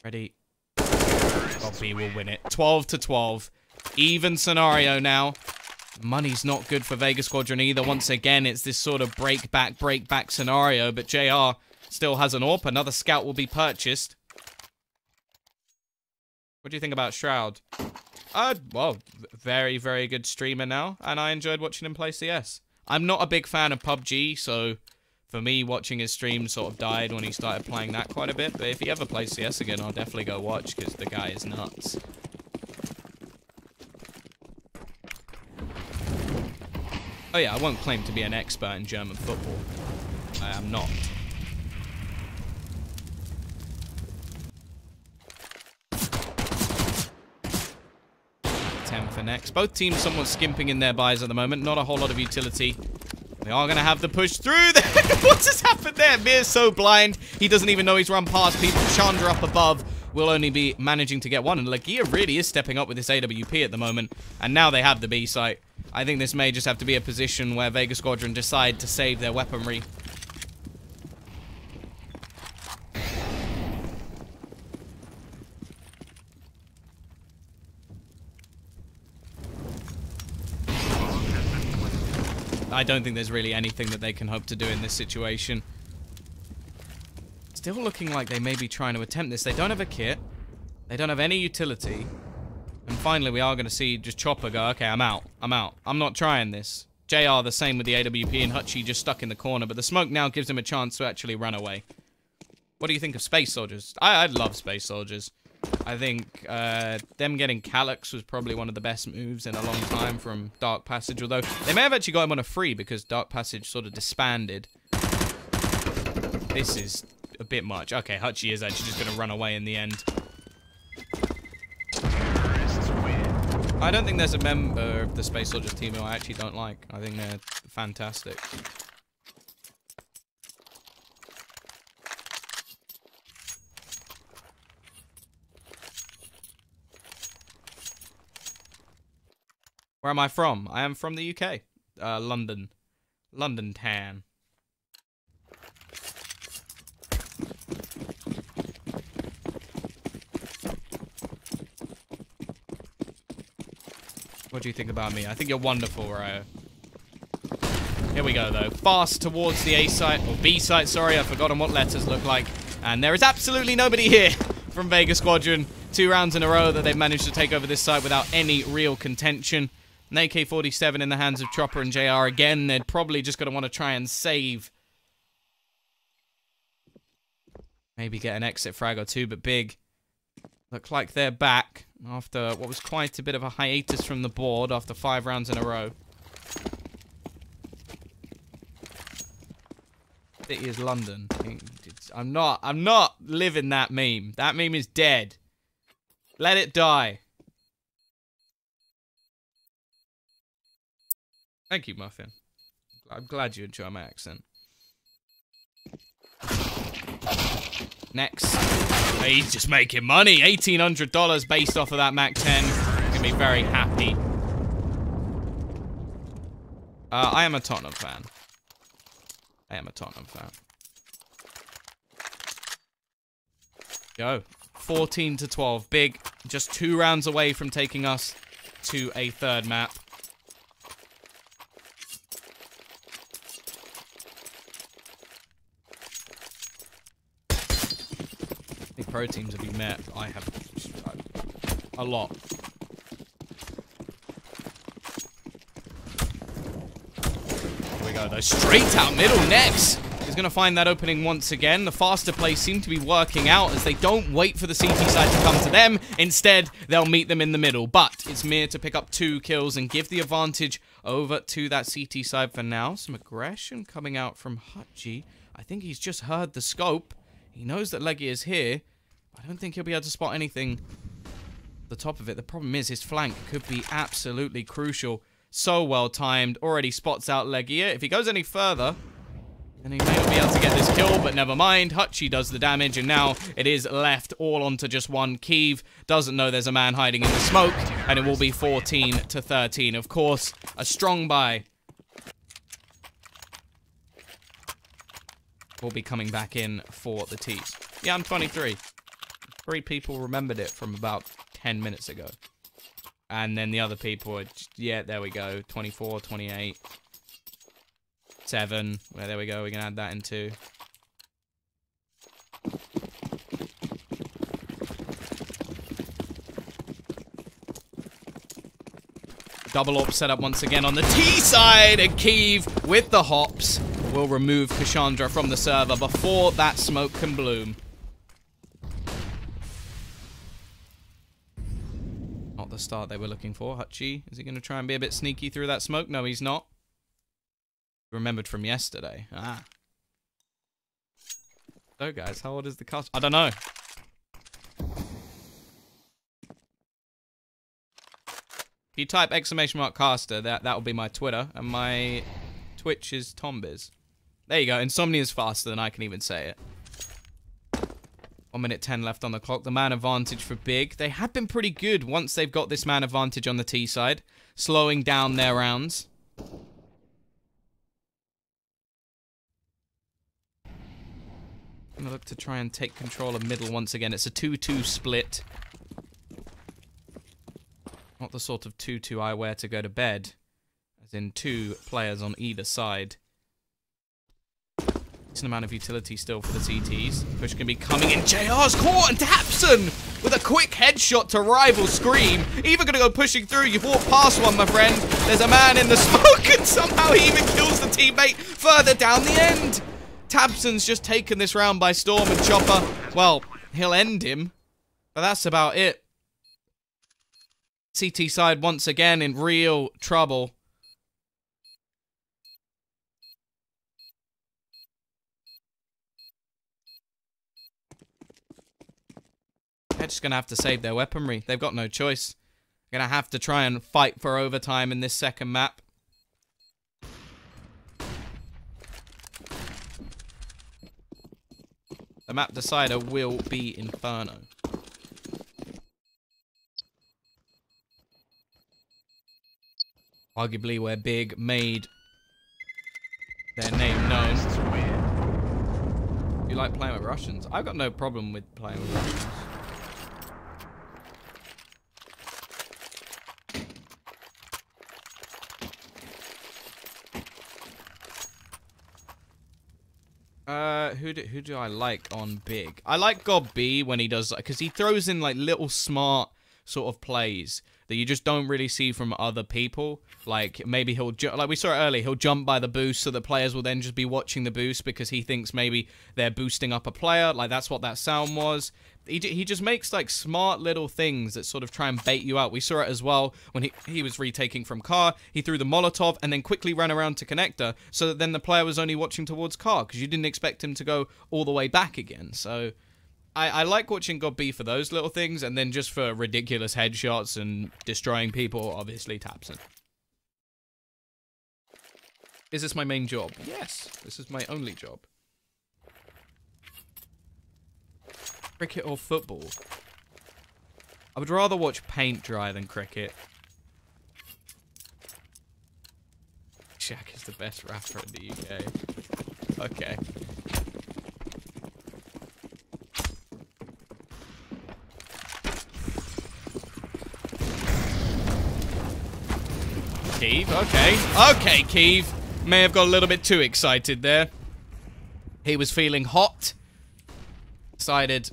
[SPEAKER 2] Ready. Gob B will win it. 12-12. Even scenario now. Money's not good for Vega Squadron either. Once again, it's this sort of break back scenario, but JR still has an AWP. Another scout will be purchased. What do you think about Shroud? Well, very, very good streamer now, and I enjoyed watching him play CS. I'm not a big fan of PUBG, so for me, watching his stream sort of died when he started playing that quite a bit, but if he ever plays CS again, I'll definitely go watch, because the guy is nuts. Oh yeah, I won't claim to be an expert in German football. I am not. For next. Both teams somewhat skimping in their buys at the moment. Not a whole lot of utility. They are going to have the push through there. What just happened there? Mir's so blind. He doesn't even know he's run past people. Chandra up above will only be managing to get one. And Legia really is stepping up with this AWP at the moment. And now they have the B site. I think this may just have to be a position where Vega Squadron decide to save their weaponry. I don't think there's really anything that they can hope to do in this situation. Still looking like they may be trying to attempt this. They don't have a kit. They don't have any utility. And finally, we are going to see just Chopper go, okay, I'm out. I'm out. I'm not trying this. JR the same with the AWP, and Hutchie just stuck in the corner. But the smoke now gives him a chance to actually run away. What do you think of Space Soldiers? I love Space Soldiers. I think them getting Calyx was probably one of the best moves in a long time from Dark Passage, although they may have actually got him on a free because Dark Passage sort of disbanded. This is a bit much. Okay, Hutchie is actually just going to run away in the end. I don't think there's a member of the Space Soldiers team who I actually don't like. I think they're fantastic. Where am I from? I am from the UK. London. London town. What do you think about me? I think you're wonderful, Ryo. Here we go, though. Fast towards the A site, or B site, sorry. I've forgotten what letters look like. And there is absolutely nobody here from Vega Squadron. 2 rounds in a row that they've managed to take over this site without any real contention. An AK-47 in the hands of Chopper and JR again. They're probably just going to want to try and save. Maybe get an exit frag or two, but Big look like they're back after what was quite a bit of a hiatus from the board after 5 rounds in a row. City is London. I'm not living that meme. That meme is dead. Let it die. Thank you, Muffin. I'm glad you enjoy my accent. Next. He's just making money. $1,800 based off of that Mac 10. He's gonna be very happy. I am a Tottenham fan. Go. 14-12. Big. Just 2 rounds away from taking us to a 3rd map. How many pro teams have you met? I have a lot. Here we go, though. Straight out middle next. He's going to find that opening once again. The faster plays seem to be working out as they don't wait for the CT side to come to them. Instead, they'll meet them in the middle. But it's Mir to pick up 2 kills and give the advantage over to that CT side for now. Some aggression coming out from Hutchie. I think he's just heard the scope. He knows that Leggy is here. I don't think he'll be able to spot anything at the top of it. The problem is his flank could be absolutely crucial. So well timed. Already spots out Legia. If he goes any further, then he may not be able to get this kill, but never mind. Hutchie does the damage, and now it is left all onto just one. Keeve doesn't know there's a man hiding in the smoke, and it will be 14-13. Of course, a strong buy will be coming back in for the T's. Yeah, I'm 23. 3 people remembered it from about 10 minutes ago. And then the other people are just, yeah, there we go. 24, 28. 7. Well, there we go. We can add that in too. Double AWP set up once again on the T side. And Keeve with the hops will remove Cassandra from the server before that smoke can bloom. Not the start they were looking for. Hutchie, is he going to try and be a bit sneaky through that smoke? No, he's not. Remembered from yesterday. Ah. So guys, how old is the cast? I don't know. If you type !caster, that will be my Twitter, and my Twitch is Tombiz. There you go. Insomnia is faster than I can even say it. 1 minute 10 left on the clock. The man advantage for Big. They have been pretty good once they've got this man advantage on the T side, slowing down their rounds. I'm going to look to try and take control of middle once again. It's a 2-2 split. Not the sort of 2-2 I wear to go to bed. As in 2 players on either side. Decent amount of utility still for the CTs. Push can be coming in. JR's caught, and Tapson with a quick headshot to rival Scream. Even going to go pushing through. You've walked past one, my friend. There's a man in the smoke, and somehow he even kills the teammate further down the end. Tabson's just taken this round by storm, and Chopper, well, he'll end him. But that's about it. CT side once again in real trouble. They're just going to have to save their weaponry. They've got no choice. They're going to have to try and fight for overtime in this second map. The map decider will be Inferno. Arguably where Big made their name known. You like playing with Russians? I've got no problem with playing with Russians. Who do I like on Big? I like Gob B when he does, because he throws in like little smart sort of plays that you just don't really see from other people. Like maybe he'll like we saw it earlier, he'll jump by the boost so the players will then just be watching the boost because he thinks maybe they're boosting up a player. Like that's what that sound was. He just makes like smart little things that sort of try and bait you out. We saw it as well when he was retaking from Car. He threw the Molotov and then quickly ran around to Connector so that then the player was only watching towards Car because you didn't expect him to go all the way back again. So I like watching God B for those little things, and then just for ridiculous headshots and destroying people, obviously Tapson. Is this my main job? Yes, this is my only job. Cricket or football? I would rather watch paint dry than cricket. Shaq is the best rapper in the UK. Okay. Keeve, okay. Okay, Keeve. May have got a little bit too excited there. He was feeling hot. Decided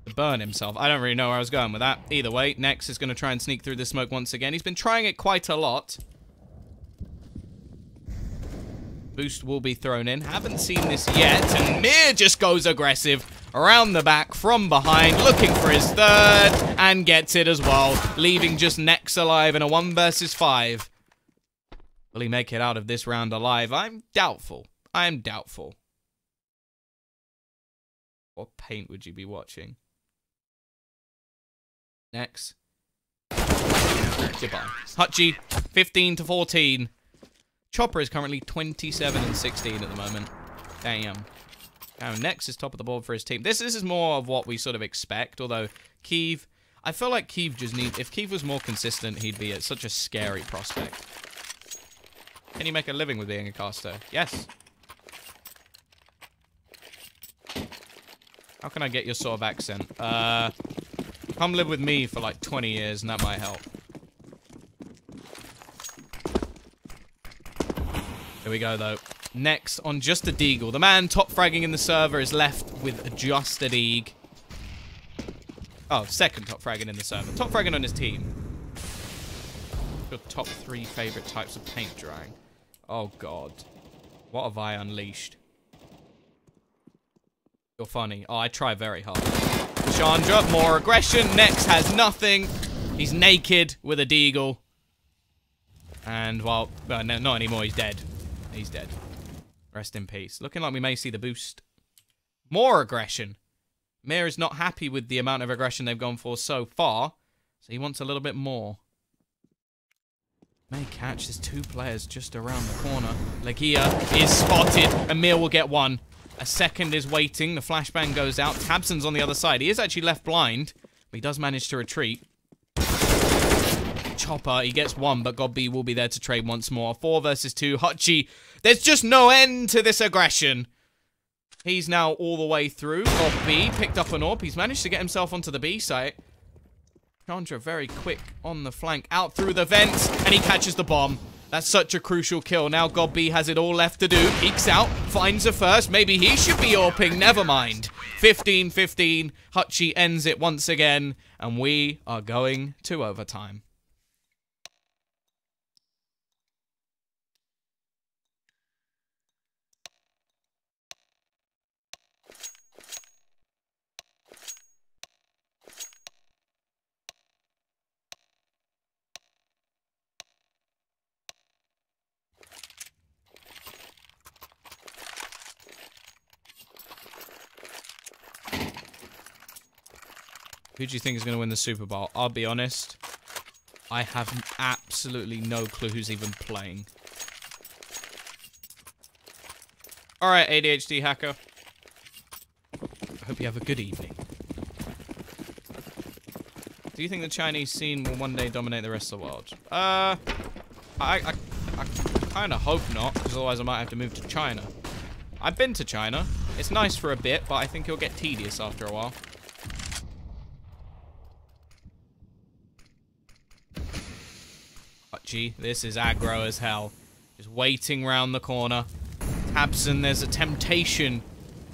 [SPEAKER 2] to burn himself. I don't really know where I was going with that. Either way, Nex is going to try and sneak through the smoke once again. He's been trying it quite a lot. Boost will be thrown in. Haven't seen this yet. And Mir just goes aggressive. Around the back, from behind, looking for his third, and gets it as well, leaving just Nex alive in a 1 versus 5. Will he make it out of this round alive? I'm doubtful. I am doubtful. What paint would you be watching? Next. Goodbye. Hutchie, 15 to 14. Chopper is currently 27 and 16 at the moment. Damn. Now, Nex is top of the board for his team. This is more of what we sort of expect, although Keeve, I feel like Keeve just needs, if Keeve was more consistent, he'd be such a scary prospect. Can you make a living with being a caster? Yes. How can I get your sort of accent? Come live with me for like 20 years and that might help. Here we go though. Next, on just a deagle. The man top fragging in the server is left with just a deag. Oh, second top fragging in the server. Top fragging on his team. Your top 3 favorite types of paint drying. Oh, God. What have I unleashed? You're funny. Oh, I try very hard. Chandra, more aggression. Next has nothing. He's naked with a deagle. And, well, no, not anymore. He's dead. He's dead. Rest in peace. Looking like we may see the boost. More aggression. Mir is not happy with the amount of aggression they've gone for so far. So he wants a little bit more. May catch. There's 2 players just around the corner. Legia is spotted. And Mir will get 1. A second is waiting. The flashbang goes out. Tabson's on the other side. He is actually left blind. But he does manage to retreat. Chopper, he gets 1, but Godby will be there to trade once more. 4 versus 2. Hutchie, there's just no end to this aggression. He's now all the way through. Godby picked up an AWP. He's managed to get himself onto the B site. Chandra very quick on the flank, out through the vents, and he catches the bomb. That's such a crucial kill. Now Godby has it all left to do. Peeks out, finds a first. Maybe he should be AWPing. Never mind. 15-15. Hutchie ends it once again, and we are going to overtime. Who do you think is going to win the Super Bowl? I'll be honest. I have absolutely no clue who's even playing. Alright, ADHD hacker. I hope you have a good evening. Do you think the Chinese scene will one day dominate the rest of the world? I kind of hope not, because otherwise I might have to move to China. I've been to China. It's nice for a bit, but I think it'll get tedious after a while. Gee, this is aggro as hell. Just waiting round the corner. Tabson, there's a temptation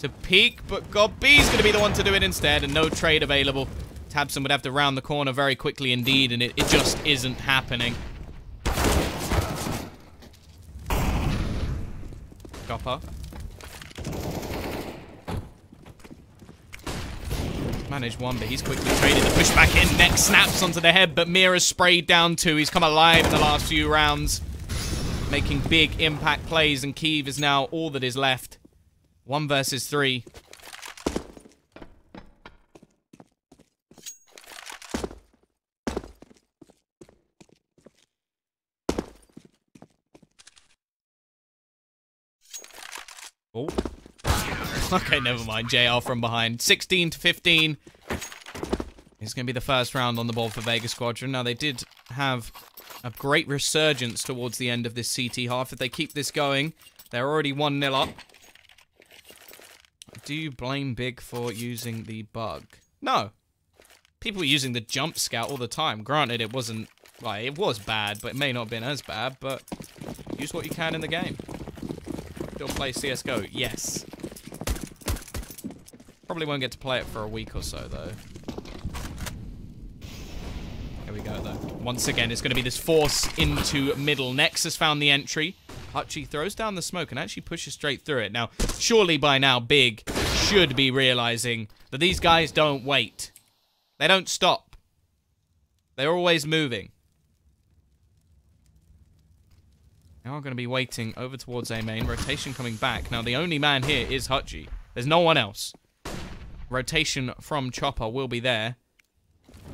[SPEAKER 2] to peek, but Godby's going to be the one to do it instead, and no trade available. Tabson would have to round the corner very quickly indeed, and it just isn't happening. Chopper. Managed 1, but he's quickly traded the pushback in. Next snaps onto the head, but Mira's sprayed down 2. He's come alive in the last few rounds. Making big impact plays, and Keeve is now all that is left. 1 versus 3. Oh. Okay, never mind. JR from behind. 16 to 15. It's going to be the first round on the board for Vega Squadron. Now, they did have a great resurgence towards the end of this CT half. If they keep this going, they're already 1-0 up. Do you blame Big for using the bug? No. People were using the jump scout all the time. Granted, it wasn't... Like, it was bad, but it may not have been as bad, but use what you can in the game. Still play CSGO? Yes. Probably won't get to play it for a week or so, though. Here we go, though. Once again, it's going to be this force into middle. Nexus found the entry. Hutchie throws down the smoke and actually pushes straight through it. Now, surely by now, Big should be realizing that these guys don't wait. They don't stop. They're always moving. Now we're going to be waiting over towards A main. Rotation coming back. Now, the only man here is Hutchie. There's no one else. Rotation from Chopper will be there.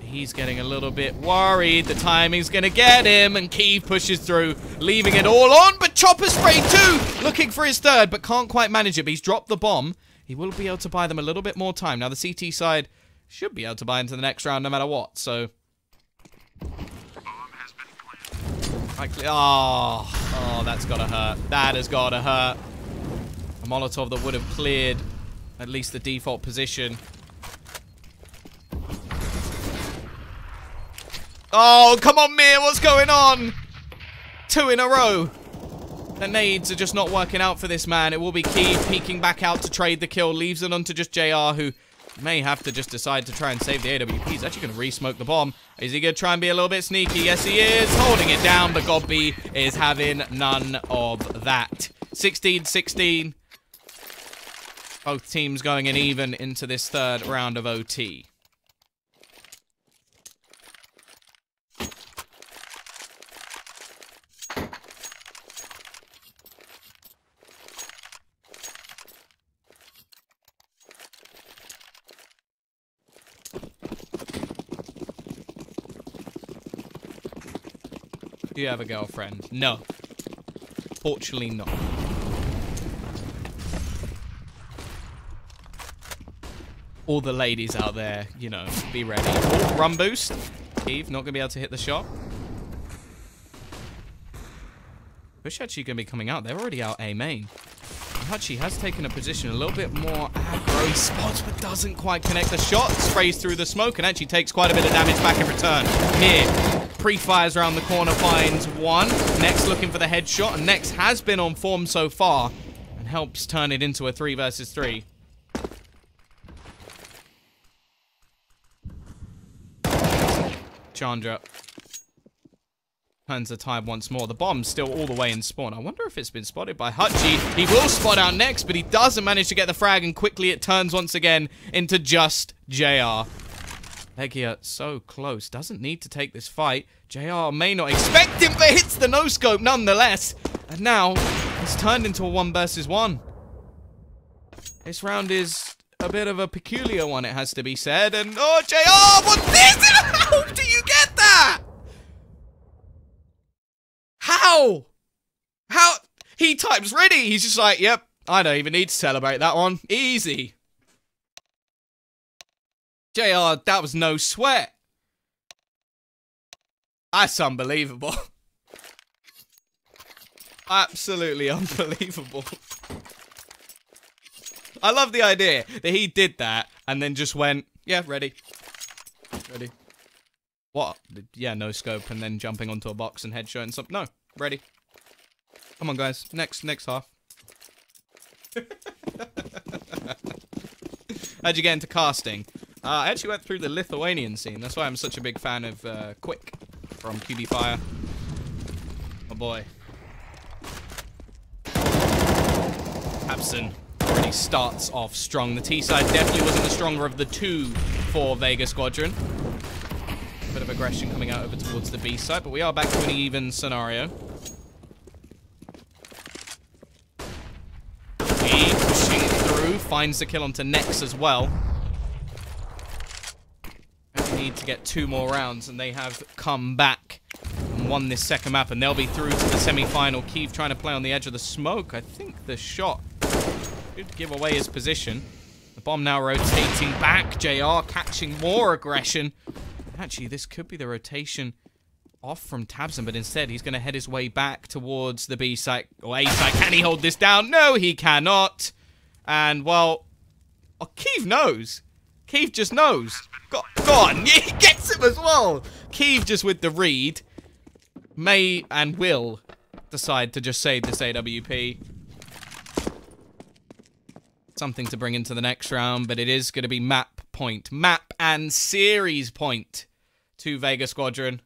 [SPEAKER 2] He's getting a little bit worried. The timing's going to get him. And Keeve pushes through, leaving it all on. But Chopper sprayed too. Looking for his third, but can't quite manage it. But he's dropped the bomb. He will be able to buy them a little bit more time. Now, the CT side should be able to buy into the next round no matter what. So... Oh, that's gotta hurt. That has gotta hurt. A Molotov that would have cleared at least the default position. Oh, come on, Mir, what's going on? 2 in a row. The nades are just not working out for this man. It will be Keeve peeking back out to trade the kill. Leaves it onto just JR, who may have to just decide to try and save the AWP. He's actually going to re-smoke the bomb. Is he going to try and be a little bit sneaky? Yes, he is. Holding it down, but Godby is having none of that. 16-16. Both teams going in even into this third round of OT. Do you have a girlfriend? No. Fortunately not. All the ladies out there, you know, be ready. Oh, run boost. Keeve not going to be able to hit the shot. Push actually going to be coming out. They're already out A main. Hutchie has taken a position a little bit more aggro. He spots but doesn't quite connect the shot. Sprays through the smoke and actually takes quite a bit of damage back in return. Here. Pre-fires around the corner, finds one. Next looking for the headshot, and Next has been on form so far and helps turn it into a 3 versus 3. Chandra turns the tide once more. The bomb's still all the way in spawn. I wonder if it's been spotted by Hutchie. He will spot out Next, but he doesn't manage to get the frag, and quickly it turns once again into just JR. Vega so close, doesn't need to take this fight. JR may not expect him, but hits the no-scope nonetheless. And now, it's turned into a 1 versus 1. This round is a bit of a peculiar one, it has to be said. And, oh, JR, what's this? How do you get that? How? How? He types ready. He's just like, yep, I don't even need to celebrate that one. Easy. JR, that was no sweat. That's unbelievable. Absolutely unbelievable. I love the idea that he did that and then just went, yeah, ready. Ready. What? Yeah, no scope and then jumping onto a box and headshot and something. No, ready. Come on, guys. Next half. How'd you get into casting? I actually went through the Lithuanian scene. That's why I'm such a big fan of Quick from QB Fire. Oh boy. Abson already starts off strong. The T side definitely wasn't the stronger of the two for Vega Squadron. Bit of aggression coming out over towards the B side, but we are back to an even scenario. He pushing through, finds the kill onto Nex as well. Need to get 2 more rounds, and they have come back and won this second map, and they'll be through to the semi-final. Keeve trying to play on the edge of the smoke. I think the shot Should give away his position. The bomb now rotating back. JR catching more aggression. Actually, this could be the rotation off from Tabson, but instead he's going to head his way back towards the B site or A site. Can he hold this down? No, he cannot. And, well, Keeve knows. Keeve just knows. Go on. He gets him as well. Keeve just with the read may and will decide to just save this AWP. Something to bring into the next round, but it is going to be map point. Map and series point to Vega Squadron.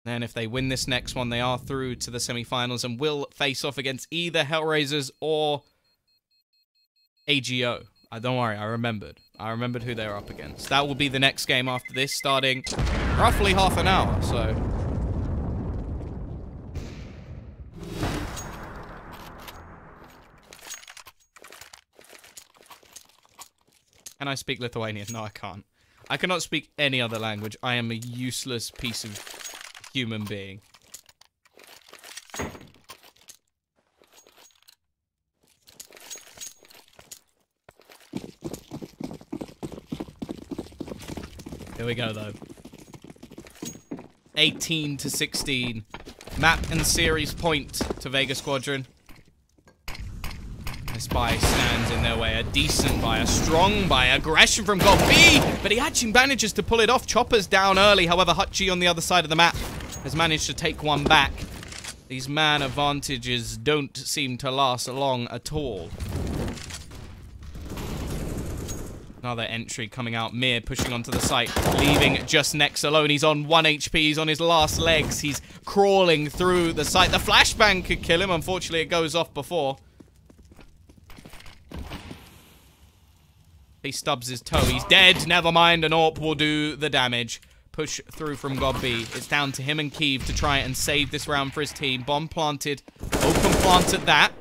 [SPEAKER 2] And if they win this next one, they are through to the semi-finals and will face off against either Hellraisers or AGO. Don't worry, I remembered. I remembered who they were up against. That will be the next game after this, starting roughly half an hour, so... Can I speak Lithuanian? No, I can't. I cannot speak any other language. I am a useless piece of human being. Here we go, though. 18 to 16. Map and series point to Vega Squadron. This buy stands in their way. A decent buy, a strong buy. Aggression from God B, but he actually manages to pull it off. Chopper's down early. However, Hutchie on the other side of the map has managed to take one back. These man advantages don't seem to last long at all. Another entry coming out. Mir pushing onto the site, leaving just Nex alone. He's on 1 HP. He's on his last legs. He's crawling through the site. The flashbang could kill him. Unfortunately, it goes off before. He stubs his toe. He's dead. Never mind. An AWP will do the damage. Push through from God B. It's down to him and Keeve to try and save this round for his team. Bomb planted. Open plant at that.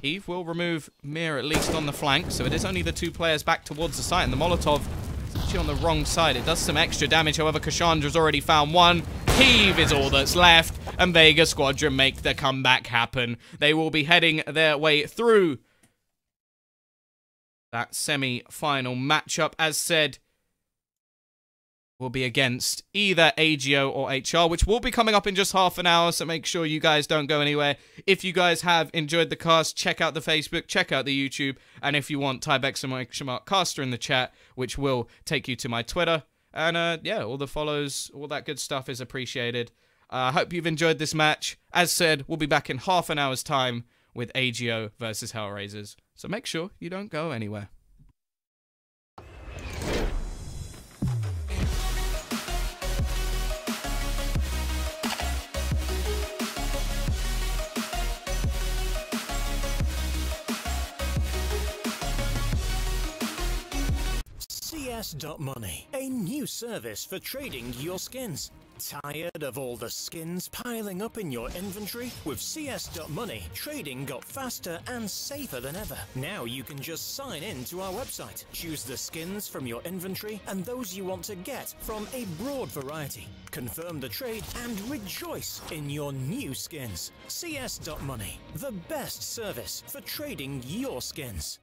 [SPEAKER 2] Keeve will remove Mir at least on the flank, so it is only the two players back towards the site, and the Molotov is actually on the wrong side. It does some extra damage, however, Kashandra's already found one. Keeve is all that's left, and Vega Squadron make the comeback happen. They will be heading their way through that semi-final matchup. As said, will be against either AGO or HR, which will be coming up in just half an hour, so make sure you guys don't go anywhere. If you guys have enjoyed the cast, check out the Facebook, check out the YouTube, and if you want, type !caster in the chat, which will take you to my Twitter. And yeah, all the follows, all that good stuff is appreciated. I hope you've enjoyed this match. As said, we'll be back in half an hour's time with AGO versus Hellraisers, so make sure you don't go anywhere.
[SPEAKER 1] CS.money, a new service for trading your skins. Tired of all the skins piling up in your inventory? With CS.money, trading got faster and safer than ever. Now you can just sign in to our website, choose the skins from your inventory and those you want to get from a broad variety. Confirm the trade and rejoice in your new skins. CS.money, the best service for trading your skins.